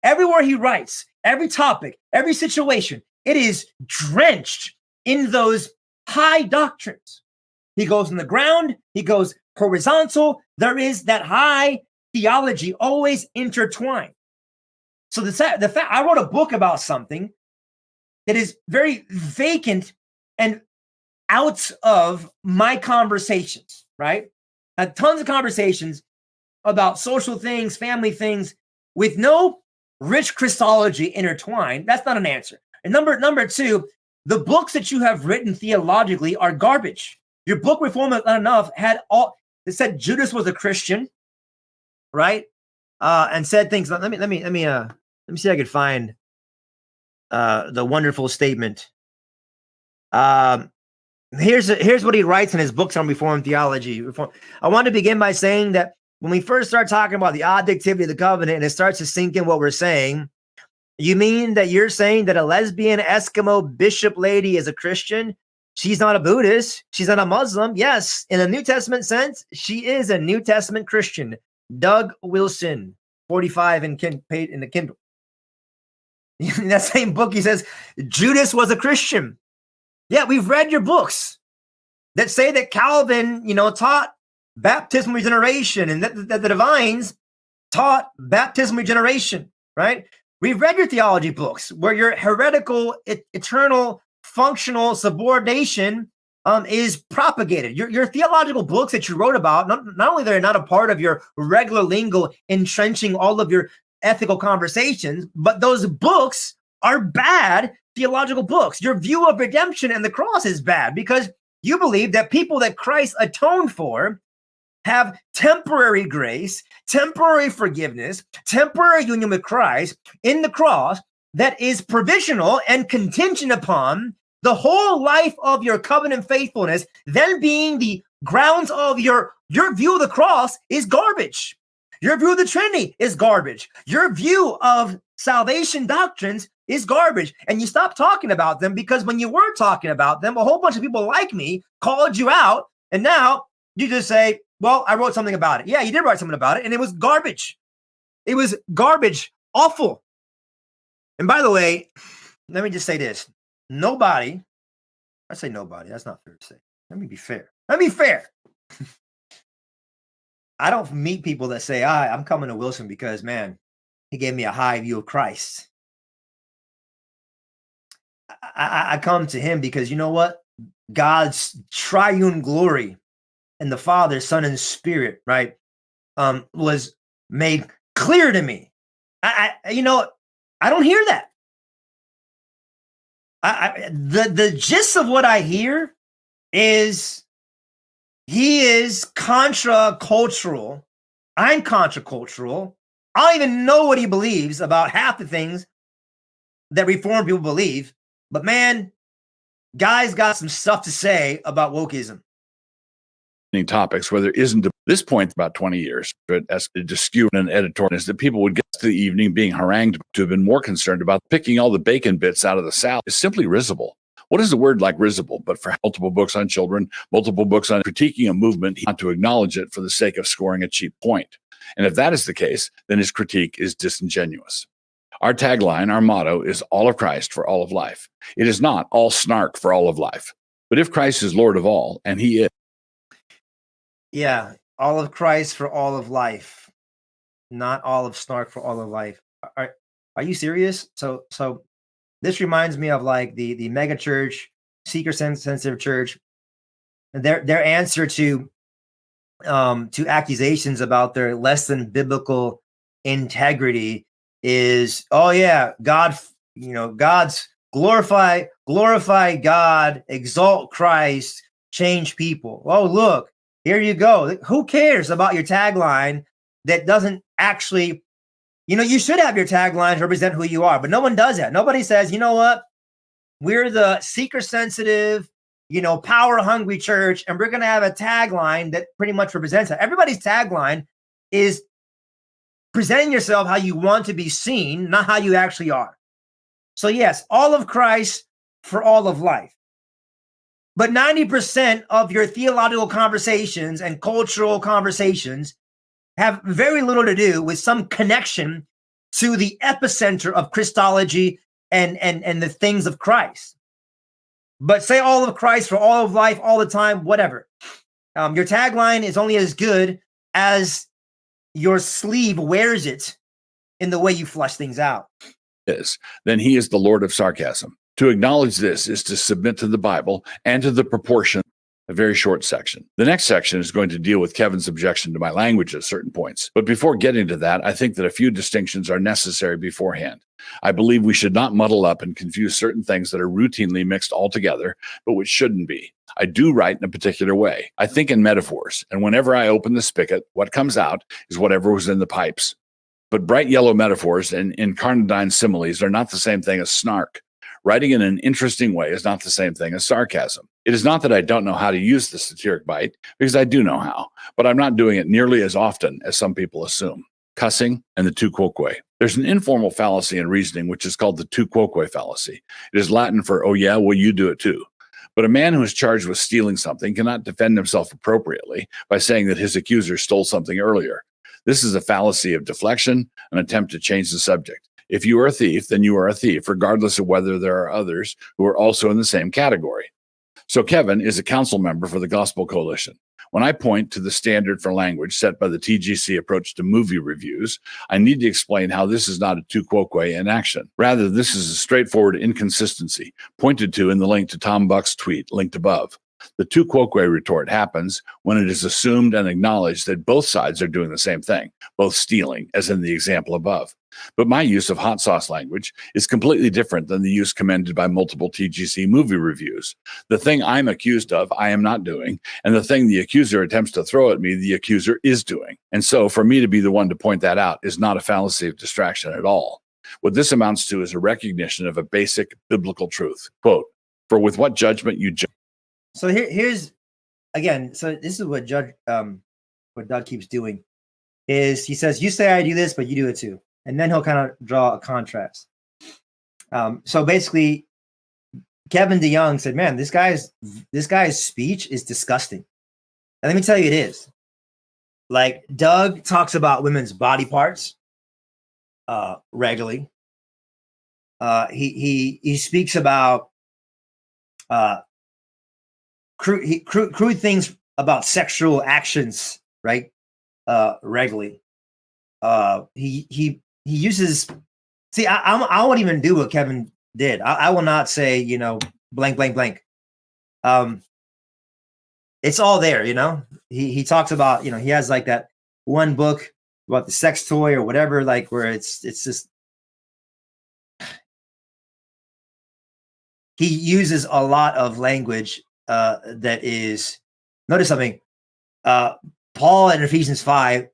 Everywhere he writes, every topic, every situation, it is drenched in those high doctrines. He goes in the ground, he goes horizontal. There is that high theology always intertwined. So the fact I wrote a book about something that is very vacant and out of my conversations, right? I had tons of conversations about social things, family things, with no rich Christology intertwined. That's not an answer. And number two, the books that you have written theologically are garbage. Your book, Reform Is Not Enough, it said Judas was a Christian, right? And said things. Let me see if I could find the wonderful statement. Here's what he writes in his books on Reformed theology. I want to begin by saying that when we first start talking about the objectivity of the covenant and it starts to sink in what we're saying, you mean that you're saying that a lesbian Eskimo bishop lady is a Christian? She's not a Buddhist. She's not a Muslim. Yes, in a New Testament sense, she is a New Testament Christian. Doug Wilson, 45 in the Kindle. In that same book, he says, Judas was a Christian. Yeah, we've read your books that say that Calvin, taught baptismal regeneration and that the divines taught baptismal regeneration, right? We've read your theology books where your heretical, eternal, functional subordination is propagated. Your theological books that you wrote about, not only they're not a part of your regular lingo entrenching all of your ethical conversations, but those books are bad theological books. Your view of redemption and the cross is bad because you believe that people that Christ atoned for have temporary grace, temporary forgiveness, temporary union with Christ in the cross that is provisional and contingent upon the whole life of your covenant faithfulness, then being the grounds of your view of the cross is garbage. Your view of the Trinity is garbage. Your view of salvation doctrines is garbage. And you stopped talking about them because when you were talking about them, a whole bunch of people like me called you out. And now you just say, well, I wrote something about it. Yeah, you did write something about it. And it was garbage. It was garbage. Awful. And by the way, let me just say this. Nobody, I say nobody, that's not fair to say. Let me be fair. I don't meet people that say, I'm coming to Wilson because, man, he gave me a high view of Christ. I come to him because, you know what? God's triune glory and the Father, Son, and Spirit, right, was made clear to me. I don't hear that. The gist of what I hear is he is contra-cultural. I'm contra-cultural. I don't even know what he believes about half the things that Reformed people believe. But man, guy's got some stuff to say about wokeism. Topics where there isn't at this point about 20 years, but as a dispute and editorial is that people would get to the evening being harangued to have been more concerned about picking all the bacon bits out of the salad is simply risible. What is a word like risible? But for multiple books on children, multiple books on critiquing a movement, not to acknowledge it for the sake of scoring a cheap point. And if that is the case, then his critique is disingenuous. Our tagline, our motto is all of Christ for all of life. It is not all snark for all of life. But if Christ is Lord of all, and he is, yeah, all of Christ for all of life, not all of snark for all of life. Are you serious? So this reminds me of like the mega church seeker-sensitive church, their answer to accusations about their less than biblical integrity is, oh yeah, God, God's glorify God, exalt Christ, change people. Oh, look, here you go. Who cares about your tagline that doesn't actually, you should have your tagline to represent who you are, but no one does that. Nobody says, you know what? We're the seeker-sensitive, power-hungry church, and we're going to have a tagline that pretty much represents that. Everybody's tagline is presenting yourself how you want to be seen, not how you actually are. So yes, all of Christ for all of life. But 90% of your theological conversations and cultural conversations have very little to do with some connection to the epicenter of Christology and the things of Christ. But say all of Christ for all of life, all the time, whatever. Your tagline is only as good as your sleeve wears it in the way you flush things out. Then he is the Lord of sarcasm. To acknowledge this is to submit to the Bible and to the proportion, a very short section. The next section is going to deal with Kevin's objection to my language at certain points. But before getting to that, I think that a few distinctions are necessary beforehand. I believe we should not muddle up and confuse certain things that are routinely mixed all together, but which shouldn't be. I do write in a particular way. I think in metaphors, and whenever I open the spigot, what comes out is whatever was in the pipes. But bright yellow metaphors and incarnadine similes are not the same thing as snark. Writing in an interesting way is not the same thing as sarcasm. It is not that I don't know how to use the satiric bite, because I do know how, but I'm not doing it nearly as often as some people assume. Cussing and the tu quoque. There's an informal fallacy in reasoning which is called the tu quoque fallacy. It is Latin for, oh yeah, well you do it too. But a man who is charged with stealing something cannot defend himself appropriately by saying that his accuser stole something earlier. This is a fallacy of deflection, an attempt to change the subject. If you are a thief, then you are a thief, regardless of whether there are others who are also in the same category. So Kevin is a council member for the Gospel Coalition. When I point to the standard for language set by the TGC approach to movie reviews, I need to explain how this is not a tu quoque in action. Rather, this is a straightforward inconsistency pointed to in the link to Tom Buck's tweet linked above. The tu quoque retort happens when it is assumed and acknowledged that both sides are doing the same thing, both stealing, as in the example above. But my use of hot sauce language is completely different than the use commended by multiple TGC movie reviews. The thing I'm accused of, I am not doing, and the thing the accuser attempts to throw at me, the accuser is doing. And so for me to be the one to point that out is not a fallacy of distraction at all. What this amounts to is a recognition of a basic biblical truth. Quote, for with what judgment you judge. So here's, again, so this is what what Doug keeps doing, is he says, you say I do this, but you do it too. And then he'll kind of draw a contrast. So basically, Kevin DeYoung said, man, this guy's speech is disgusting. And let me tell you, it is. Like, Doug talks about women's body parts regularly. He speaks about crude things about sexual actions, right? Regularly. He uses, see, I won't even do what Kevin did. I will not say, blank, blank, blank. It's all there, he talks about, he has like that one book about the sex toy or whatever, like where it's just, he uses a lot of language that is, notice something, Paul in Ephesians 5,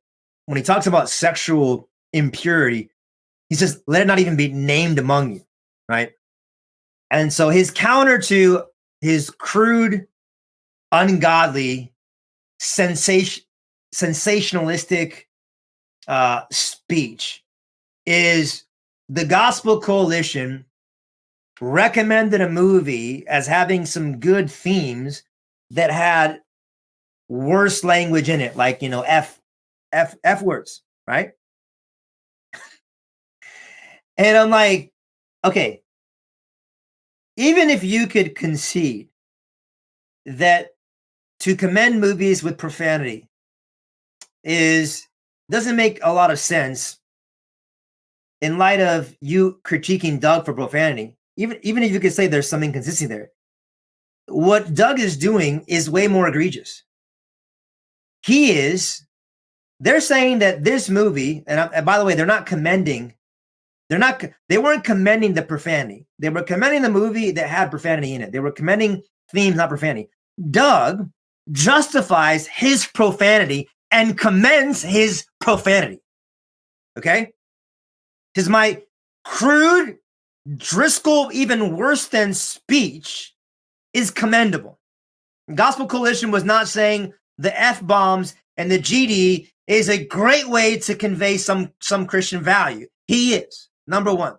when he talks about sexual impurity, he says, let it not even be named among you, right? And so his counter to his crude, ungodly, sensationalistic speech is the Gospel Coalition recommended a movie as having some good themes that had worse language in it, like, F words, right? And I'm like, okay, even if you could concede that to commend movies with profanity doesn't make a lot of sense in light of you critiquing Doug for profanity, even if you could say there's some inconsistency there, what Doug is doing is way more egregious. They're saying that this movie, and by the way, they weren't commending the profanity. They were commending the movie that had profanity in it. They were commending themes, not profanity. Doug justifies his profanity and commends his profanity. Okay? Because my crude, Driscoll, even worse than speech is commendable. Gospel Coalition was not saying the F-bombs and the GD is a great way to convey some Christian value. He is, number one.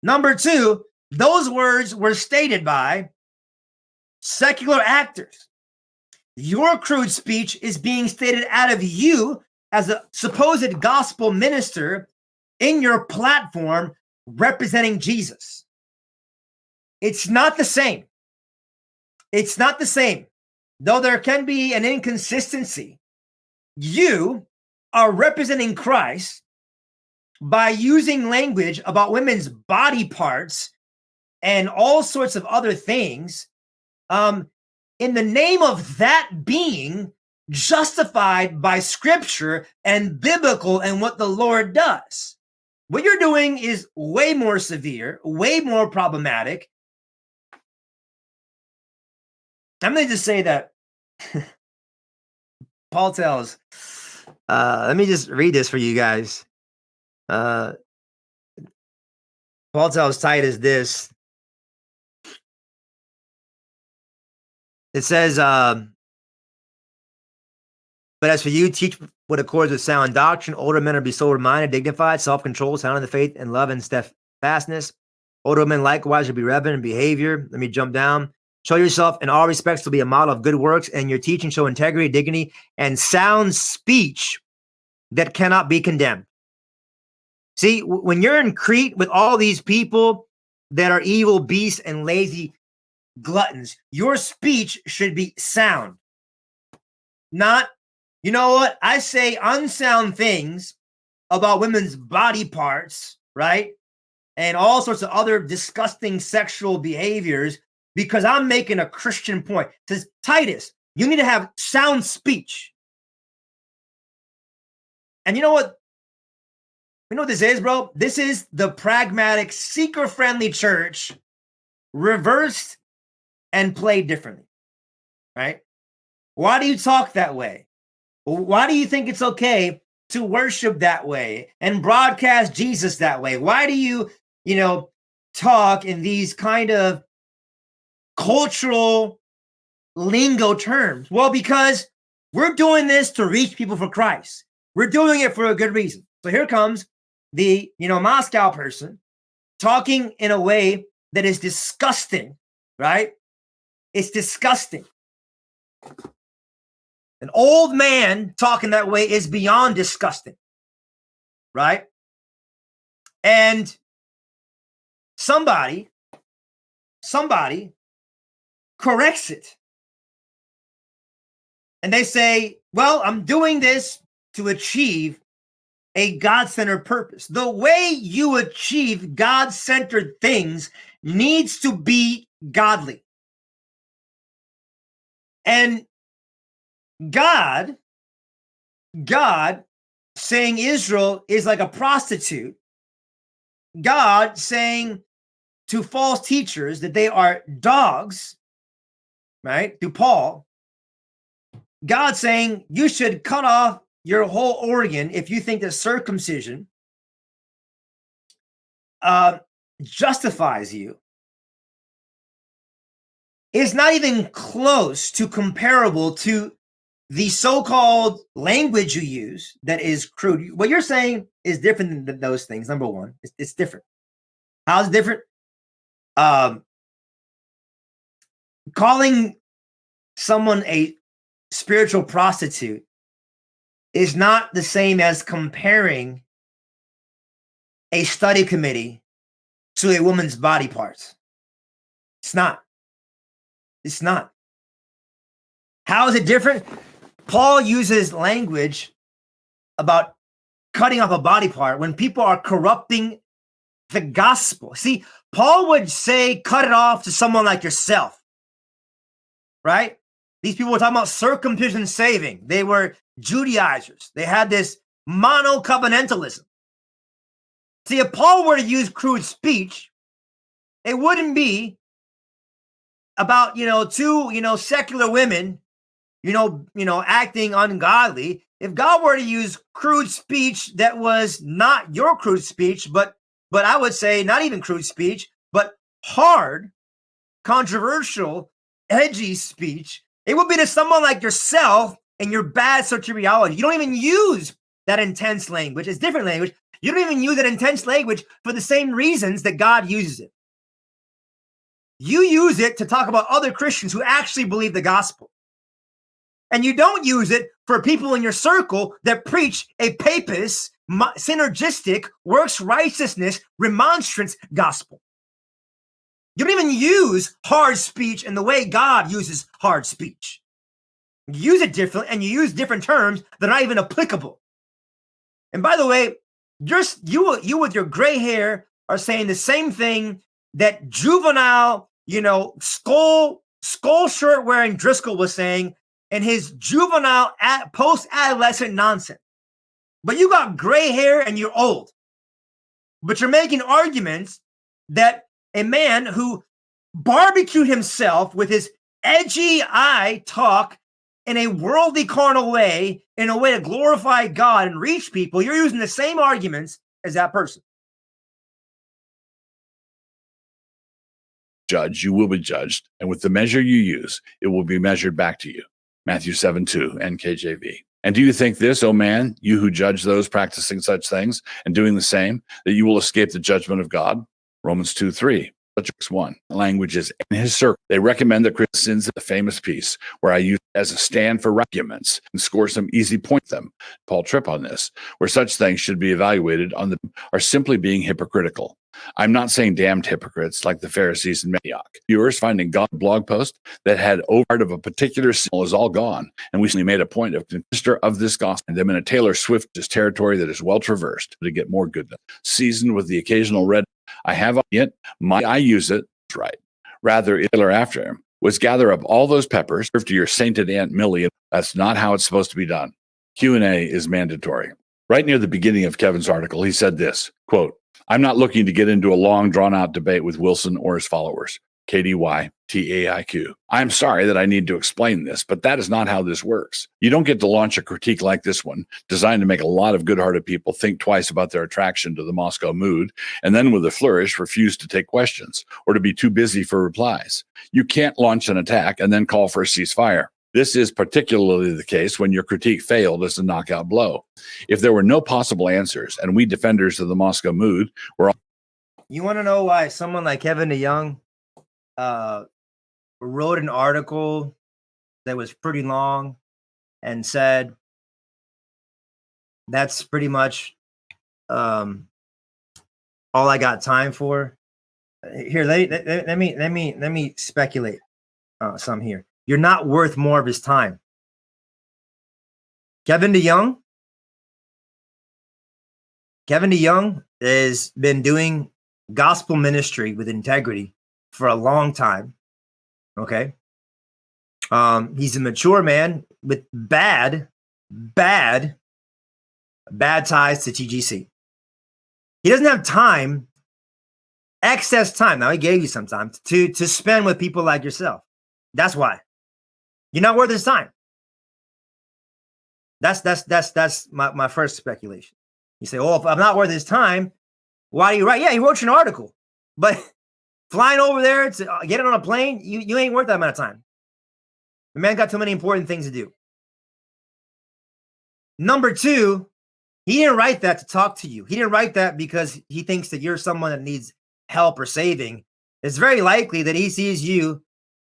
Number two, those words were stated by secular actors. Your crude speech is being stated out of you as a supposed gospel minister in your platform representing Jesus. It's not the same. It's not the same. Though there can be an inconsistency, you are representing Christ by using language about women's body parts and all sorts of other things in the name of that being justified by scripture and biblical and what the Lord does. What you're doing is way more severe, way more problematic. I'm going to just say that Paul tells, let me just read this for you guys. Paul tells Titus this. It says, but as for you, teach what accords with sound doctrine. Older men are to be sober-minded, dignified, self-controlled, sound in the faith, and love and steadfastness. Older men likewise should be reverent in behavior. Let me jump down. Show yourself in all respects to be a model of good works, and your teaching show integrity, dignity, and sound speech that cannot be condemned. See, when you're in Crete with all these people that are evil beasts and lazy gluttons, your speech should be sound. Not, you know what? I say unsound things about women's body parts, right? And all sorts of other disgusting sexual behaviors because I'm making a Christian point. It says, Titus, you need to have sound speech. And you know what? You know what this is, bro? This is the pragmatic, seeker-friendly church reversed and played differently, right? Why do you talk that way? Why do you think it's okay to worship that way and broadcast Jesus that way? Why do you, talk in these kind of cultural lingo terms? Well, because we're doing this to reach people for Christ. We're doing it for a good reason. So here comes the, Moscow person talking in a way that is disgusting, right? It's disgusting. An old man talking that way is beyond disgusting, right? And somebody corrects it. And they say, well, I'm doing this to achieve a God-centered purpose. The way you achieve God-centered things needs to be godly. And God saying Israel is like a prostitute. God saying to false teachers that they are dogs, right? To Paul, God saying you should cut off your whole organ if you think that circumcision justifies you, is not even close to comparable to the so-called language you use that is crude. What you're saying is different than those things. Number one, it's different. How's it different? Calling someone a spiritual prostitute is not the same as comparing a study committee to a woman's body parts. It's not. It's not. How is it different? Paul uses language about cutting off a body part when people are corrupting the gospel. See, Paul would say, cut it off to someone like yourself. right? These people were talking about circumcision saving. They were Judaizers. They had this mono-covenantalism. See, if Paul were to use crude speech, it wouldn't be about, two, secular women, acting ungodly. If God were to use crude speech that was not your crude speech, but I would say not even crude speech, but hard, controversial, edgy speech, it would be to someone like yourself and your bad soteriology. You don't even use that intense language. It's different language. You don't even use that intense language for the same reasons that God uses it. You use it to talk about other Christians who actually believe the gospel. And you don't use it for people in your circle that preach a papist, synergistic, works righteousness, remonstrance gospel. You don't even use hard speech in the way God uses hard speech. You use it differently, and you use different terms that are not even applicable. And by the way, you with your gray hair are saying the same thing that juvenile, skull shirt wearing Driscoll was saying in his juvenile post-adolescent nonsense. But you got gray hair and you're old. But you're making arguments that a man who barbecued himself with his edgy eye talk in a worldly carnal way, in a way to glorify God and reach people, you're using the same arguments as that person. Judge, you will be judged, and with the measure you use, it will be measured back to you. Matthew 7:2, NKJV. And do you think this, O man, you who judge those practicing such things and doing the same, that you will escape the judgment of God? Romans 2:3. Such one language is in his circle. They recommend that Christians, the famous piece where I use as a stand for arguments and score some easy point them. Paul Tripp on this, where such things should be evaluated on are simply being hypocritical. I'm not saying damned hypocrites like the Pharisees in Antioch. Viewers finding God blog post that had part of a particular symbol is all gone, and we made a point of consider of this gospel and them in a Taylor Swift territory that is well traversed to get more goodness, seasoned with the occasional red. I have it. I use it. Right. Rather, Taylor after him was gather up all those peppers, serve to your sainted Aunt Millie. That's not how it's supposed to be done. Q&A is mandatory. Right near the beginning of Kevin's article, he said this, quote, I'm not looking to get into a long, drawn-out debate with Wilson or his followers. KDY, TAIQ. I'm sorry that I need to explain this, but that is not how this works. You don't get to launch a critique like this one, designed to make a lot of good-hearted people think twice about their attraction to the Moscow mood, and then with a flourish refuse to take questions or to be too busy for replies. You can't launch an attack and then call for a ceasefire. This is particularly the case when your critique failed as a knockout blow. If there were no possible answers, and we defenders of the Moscow mood were all— You want to know why someone like Kevin DeYoung wrote an article that was pretty long and said that's pretty much all I got time for? Here, let me speculate some here. You're not worth more of his time. Kevin DeYoung has been doing gospel ministry with integrity for a long time. Okay. He's a mature man with bad ties to TGC. He doesn't have time, excess time. Now he gave you some time to spend with people like yourself. That's why. You're not worth his time. That's my first speculation. You say, oh, if I'm not worth his time, why do you write? Yeah, he wrote you an article, but flying over there to get it on a plane, you ain't worth that amount of time. The man got too many important things to do. Number two, he didn't write that to talk to you. He didn't write that because he thinks that you're someone that needs help or saving. It's very likely that he sees you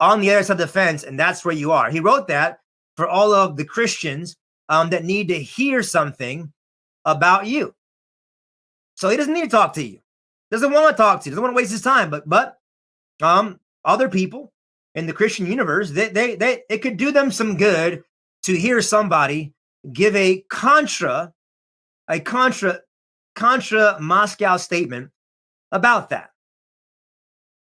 on the other side of the fence, and that's where you are. He wrote that for all of the Christians that need to hear something about you. So he doesn't need to talk to you. Doesn't want to talk to you. Doesn't want to waste his time. But other people in the Christian universe, it could do them some good to hear somebody give a contra Moscow statement about that.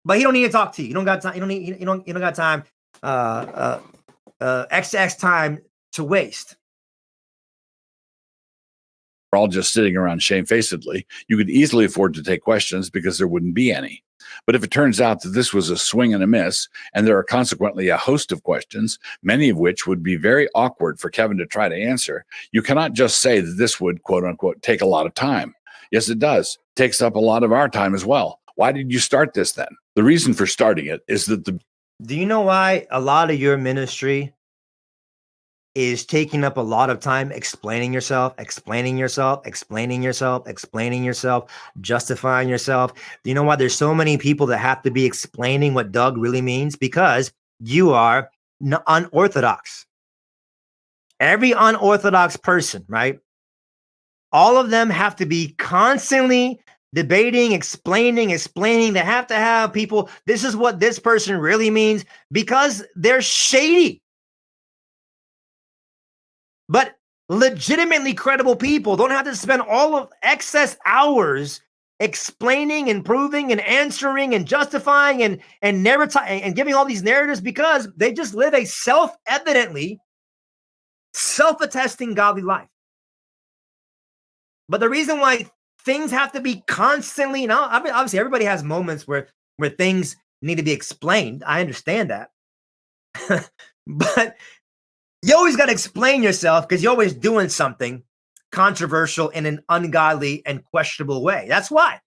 But he don't need to talk to you. You don't got time. You don't got time. XX time to waste. We're all just sitting around shamefacedly, you could easily afford to take questions because there wouldn't be any. But if it turns out that this was a swing and a miss, and there are consequently a host of questions, many of which would be very awkward for Kevin to try to answer, you cannot just say that this would, quote unquote, take a lot of time. Yes, it does. It takes up a lot of our time as well. Why did you start this then? The reason for starting it is that Do you know why a lot of your ministry is taking up a lot of time explaining yourself, justifying yourself? Do you know why there's so many people that have to be explaining what Doug really means? Because you are unorthodox. Every unorthodox person, right? All of them have to be constantly debating, explaining. They have to have people, this is what this person really means, because they're shady. But legitimately credible people don't have to spend all of excess hours explaining and proving and answering and justifying and and giving all these narratives, because they just live a self-evidently self-attesting godly life. But the reason why things have to be constantly, now obviously everybody has moments where things need to be explained. I understand that. But you always got to explain yourself because you're always doing something controversial in an ungodly and questionable way. That's why.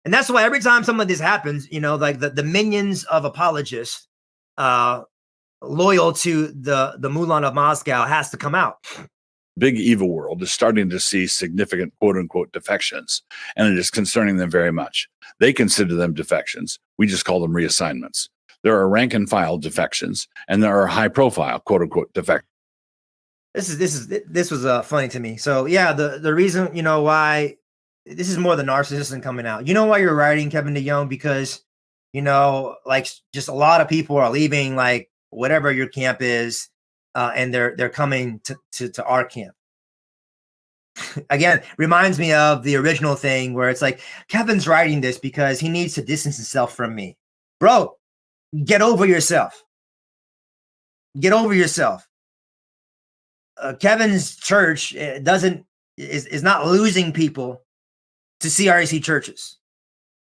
And that's why every time something like this happens, you know, like the minions of apologists, loyal to the Mulan of Moscow, has to come out. big evil world is starting to see significant quote unquote defections, and it is concerning them very much. They consider them defections. We just call them reassignments. There are rank and file defections, and there are high profile quote unquote defections. This was funny to me. So yeah, the reason, you know, why this is more the narcissism coming out. You know why you're writing, Kevin DeYoung? Because, you know, like just a lot of people are leaving, like whatever your camp is, and they're coming to our camp. Again, reminds me of the original thing where it's like, Kevin's writing this because he needs to distance himself from me. Bro, get over yourself. Get over yourself. Kevin's church is not losing people to CREC churches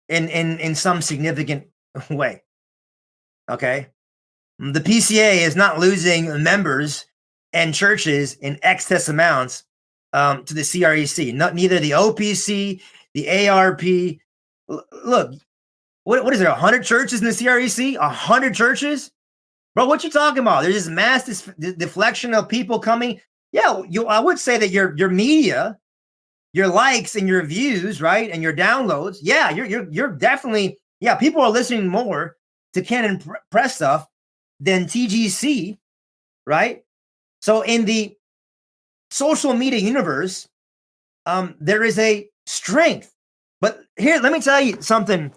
in some significant way. Okay, the PCA is not losing members and churches in excess amounts to the CREC. Neither the OPC, the ARP. Look, what is there? 100 churches in the CREC? 100 churches? Bro, what you talking about? There's this mass deflection of people coming. Yeah, I would say that your media, your likes and your views, right, and your downloads. Yeah, you're definitely, yeah. People are listening more to Canon Press stuff than TGC, right? So in the social media universe, there is a strength. But here, let me tell you something,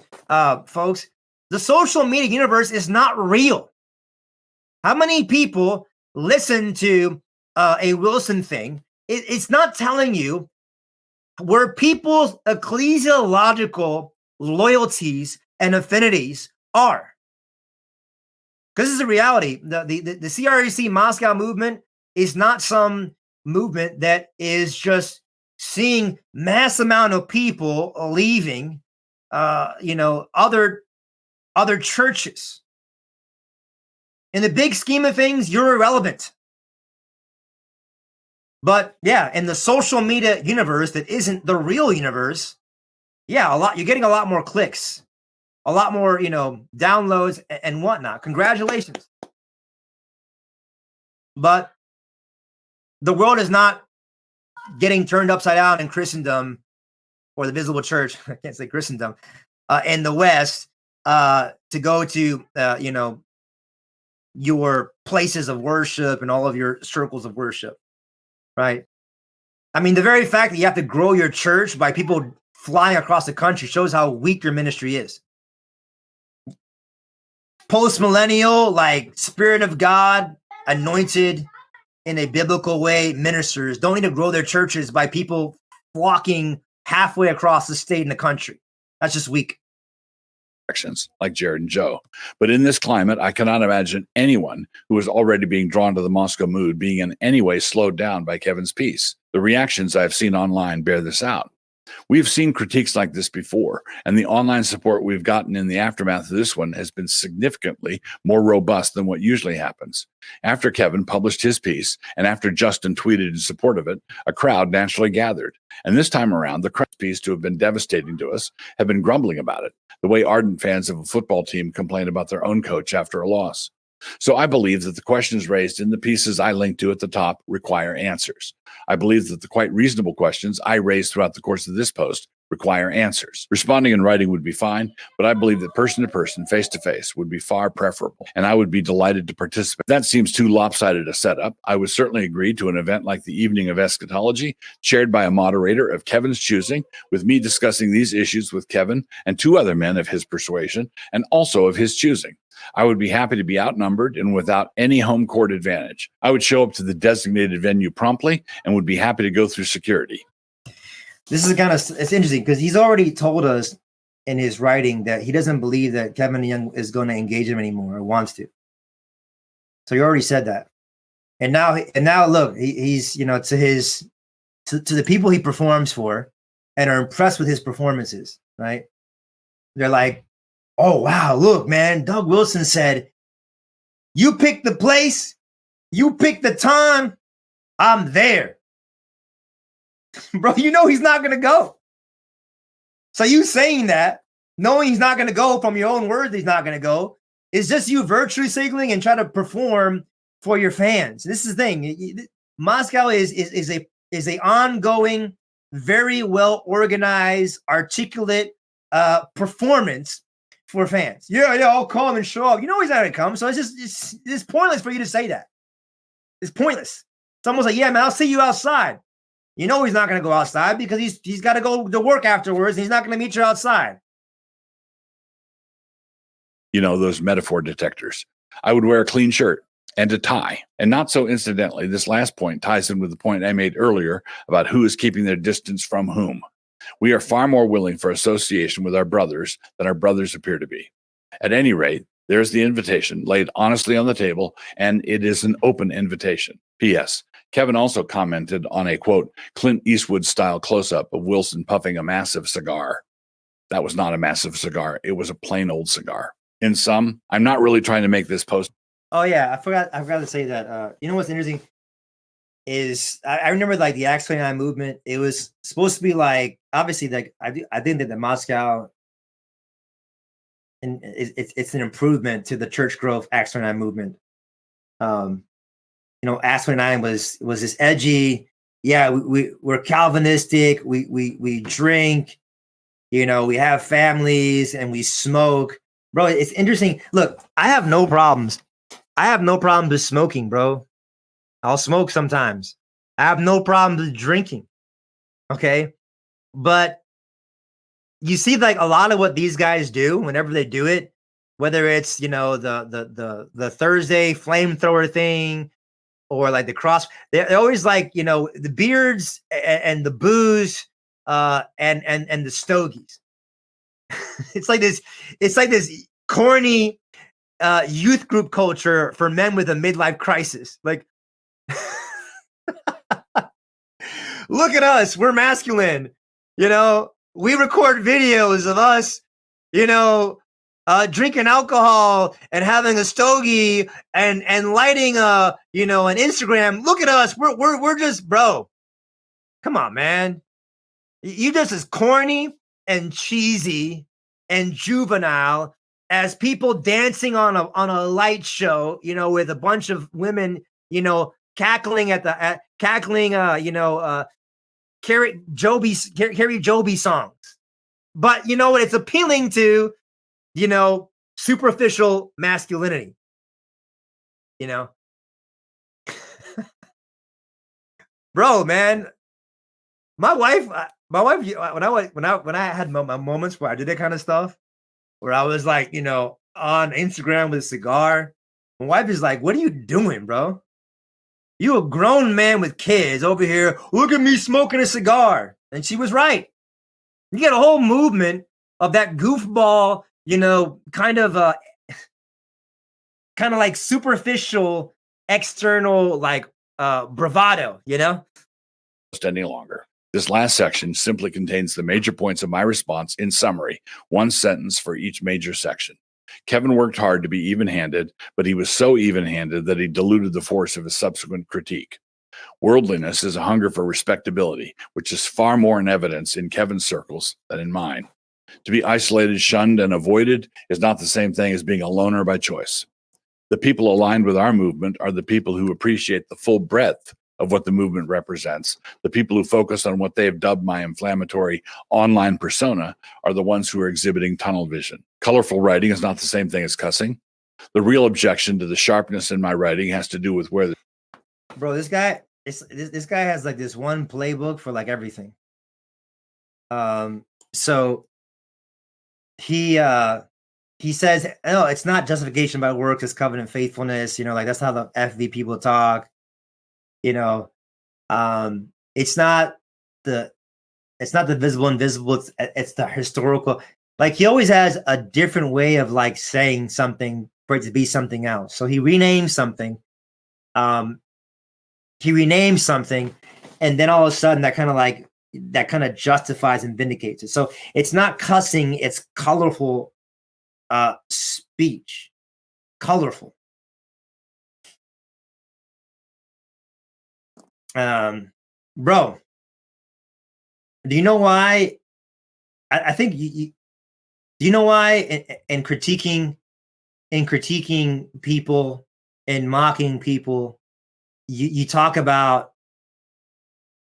folks. The social media universe is not real. How many people listen to a Wilson thing? It's not telling you where people's ecclesiological loyalties and affinities are. Because this is a reality. The CREC Moscow movement is not some movement that is just seeing mass amount of people leaving, other churches. In the big scheme of things, you're irrelevant. But yeah, in the social media universe that isn't the real universe, yeah, you're getting a lot more clicks, a lot more, downloads and whatnot. Congratulations. But the world is not getting turned upside down in Christendom, or the visible church. I can't say Christendom, in the West, to go to, your places of worship and all of your circles of worship, right? I mean, the very fact that you have to grow your church by people flying across the country shows how weak your ministry is. Post-millennial, like Spirit of God, anointed in a biblical way, ministers don't need to grow their churches by people flocking halfway across the state and the country. That's just weak. actions, like Jared and Joe. But in this climate, I cannot imagine anyone who is already being drawn to the Moscow mood being in any way slowed down by Kevin's piece. The reactions I've seen online bear this out. We've seen critiques like this before, and the online support we've gotten in the aftermath of this one has been significantly more robust than what usually happens. After Kevin published his piece, and after Justin tweeted in support of it, a crowd naturally gathered. And this time around, the crowd's piece to have been devastating to us have been grumbling about it, the way ardent fans of a football team complain about their own coach after a loss. So I believe that the questions raised in the pieces I linked to at the top require answers. I believe that the quite reasonable questions I raised throughout the course of this post require answers. Responding in writing would be fine, but I believe that person to person, face to face would be far preferable, and I would be delighted to participate. If that seems too lopsided a setup, I would certainly agree to an event like the Evening of Eschatology, chaired by a moderator of Kevin's choosing, with me discussing these issues with Kevin and two other men of his persuasion, and also of his choosing. I would be happy to be outnumbered and without any home court advantage. I would show up to the designated venue promptly and would be happy to go through security. This is it's interesting because he's already told us in his writing that he doesn't believe that Kevin DeYoung is going to engage him anymore or wants to. So he already said that. And now look, he's, to the people he performs for and are impressed with his performances, right? They're like, oh, wow, look, man, Doug Wilson said, you pick the place, you pick the time, I'm there. Bro, he's not going to go. So you saying that, knowing he's not going to go from your own words, he's not going to go, is just you virtue signaling and try to perform for your fans. This is the thing. Moscow is a ongoing, very well organized, articulate performance for fans. Yeah, I'll come and show up. He's not going to come. So it's pointless for you to say that. It's pointless. It's almost like, yeah, man, I'll see you outside. He's not going to go outside because he's got to go to work afterwards. And he's not going to meet you outside. Those metaphor detectors. I would wear a clean shirt and a tie. And not so incidentally, this last point ties in with the point I made earlier about who is keeping their distance from whom. We are far more willing for association with our brothers than our brothers appear to be. At any rate, there's the invitation laid honestly on the table, and it is an open invitation. P.S. Kevin also commented on a, quote, Clint Eastwood-style close-up of Wilson puffing a massive cigar. That was not a massive cigar. It was a plain old cigar. In sum, I'm not really trying to make this post. Oh, yeah, I forgot to say that. What's interesting is I remember like the Acts 29 movement. It was supposed to be like, obviously, like I think that the Moscow, and it's an improvement to the church growth Acts 29 movement. Acts 29 was this edgy. Yeah, we're Calvinistic. We drink. We have families and we smoke, bro. It's interesting. Look, I have no problems. With smoking, bro. I'll smoke sometimes. I have no problem with drinking. Okay, but you see, like a lot of what these guys do, whenever they do it, whether it's the Thursday flamethrower thing. Or like the cross, they're always like, the beards and the booze and the stogies. It's like this corny youth group culture for men with a midlife crisis. Like, look at us, we're masculine. We record videos of us, drinking alcohol and having a stogie and lighting an Instagram. Look at us. We're just, bro. Come on, man. You just as corny and cheesy and juvenile as people dancing on a light show, with a bunch of women, cackling Carrie Joby songs. But you know what? It's appealing to superficial masculinity, bro, man. My wife, when I had my moments where I did that kind of stuff, where I was like, on Instagram with a cigar, my wife is like, what are you doing, bro? You a grown man with kids over here. Look at me smoking a cigar. And she was right. You get a whole movement of that goofball kind of like superficial, external, like bravado, Any longer. This last section simply contains the major points of my response in summary, one sentence for each major section. Kevin worked hard to be even-handed, but he was so even-handed that he diluted the force of his subsequent critique. Worldliness is a hunger for respectability, which is far more in evidence in Kevin's circles than in mine. To be isolated, shunned, and avoided is not the same thing as being a loner by choice. The people aligned with our movement are the people who appreciate the full breadth of what the movement represents. The people who focus on what they have dubbed my inflammatory online persona are the ones who are exhibiting tunnel vision. Colorful writing is not the same thing as cussing. The real objection to the sharpness in my writing has to do with where Bro, this guy has like this one playbook for like everything. So he says, no, it's not justification by works, it's covenant faithfulness. Like that's how the FV people talk. It's not the visible invisible. It's the historical. Like he always has a different way of like saying something for it to be something else. So he renames something. And then all of a sudden that kind of justifies and vindicates it. So it's not cussing, it's colorful speech. Colorful. Bro, do you know why? I think do you know why in critiquing people and mocking people, you talk about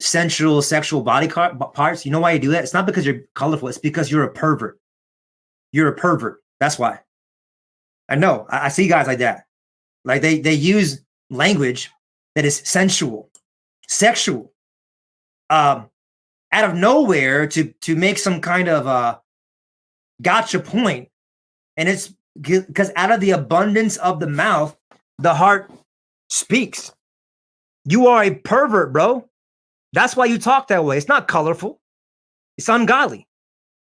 sensual sexual body parts? You know why you do that? It's not because you're colorful. It's because you're a pervert. You're a pervert. That's why. I know. I see guys like that. Like they use language that is sensual, sexual, out of nowhere to make some kind of gotcha point. And it's because out of the abundance of the mouth, the heart speaks. You are a pervert, bro. That's why you talk that way. It's not colorful. It's ungodly.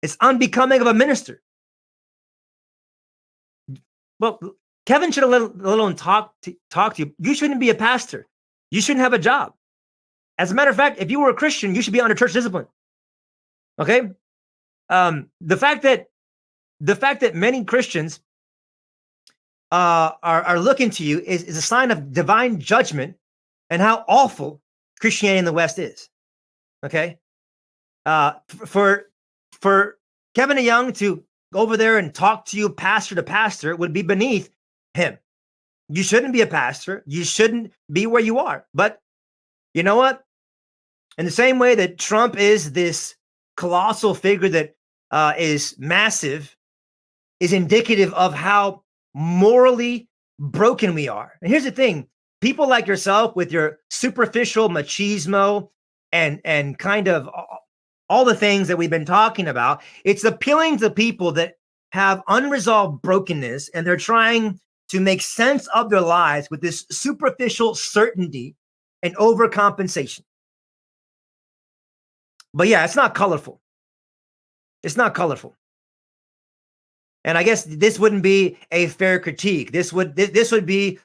It's unbecoming of a minister. Well, Kevin should have let alone talk to you. You shouldn't be a pastor. You shouldn't have a job. As a matter of fact, if you were a Christian, you should be under church discipline. Okay? The fact that many Christians are looking to you is a sign of divine judgment and how awful Christianity in the West is. Okay? For Kevin DeYoung to go over there and talk to you pastor to pastor would be beneath him. You shouldn't be a pastor. You shouldn't be where you are. But you know what? In the same way that Trump is this colossal figure that is massive, is indicative of how morally broken we are. And here's the thing. People like yourself with your superficial machismo and kind of all the things that we've been talking about, it's appealing to people that have unresolved brokenness and they're trying to make sense of their lives with this superficial certainty and overcompensation. But yeah, it's not colorful. It's not colorful. And I guess this wouldn't be a fair critique. This would be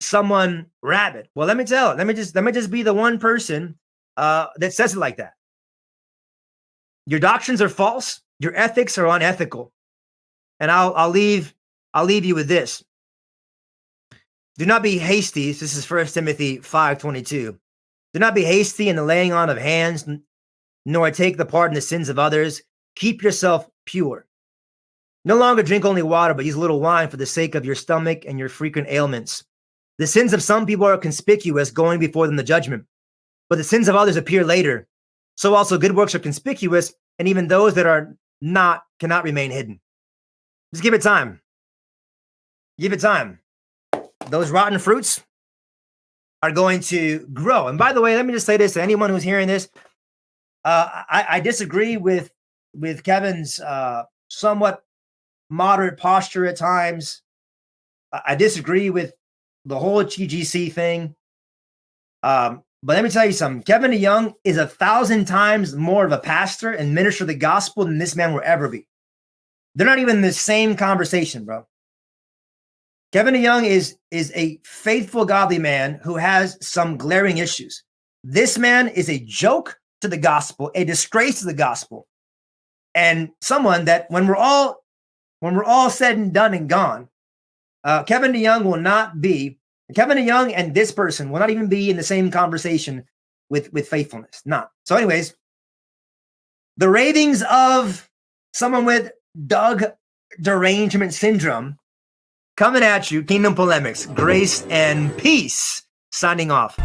someone rabid. Well, let me just be the one person that says it like that. Your doctrines are false. Your ethics are unethical. And I'll leave you with this. Do not be hasty. This is 1 Timothy 5:22. Do not be hasty in the laying on of hands, nor take the part in the sins of others. Keep yourself pure. No longer drink only water, but use a little wine for the sake of your stomach and your frequent ailments. The sins of some people are conspicuous, going before them the judgment, but the sins of others appear later. So also good works are conspicuous, and even those that are not cannot remain hidden. Just give it time. Give it time. Those rotten fruits are going to grow. And by the way, let me just say this to anyone who's hearing this. I disagree with Kevin's somewhat moderate posture at times. I disagree with the whole TGC thing. But let me tell you something. Kevin DeYoung is 1,000 times more of a pastor and minister of the gospel than this man will ever be. They're not even in the same conversation, bro. Kevin DeYoung is a faithful, godly man who has some glaring issues. This man is a joke to the gospel, a disgrace to the gospel, and someone that when we're all said and done and gone, Kevin DeYoung will not be. Kevin DeYoung and this person will not even be in the same conversation with faithfulness. Not. So, anyways, the ravings of someone with Doug derangement syndrome coming at you. Kingdom Polemics, grace and peace. Signing off.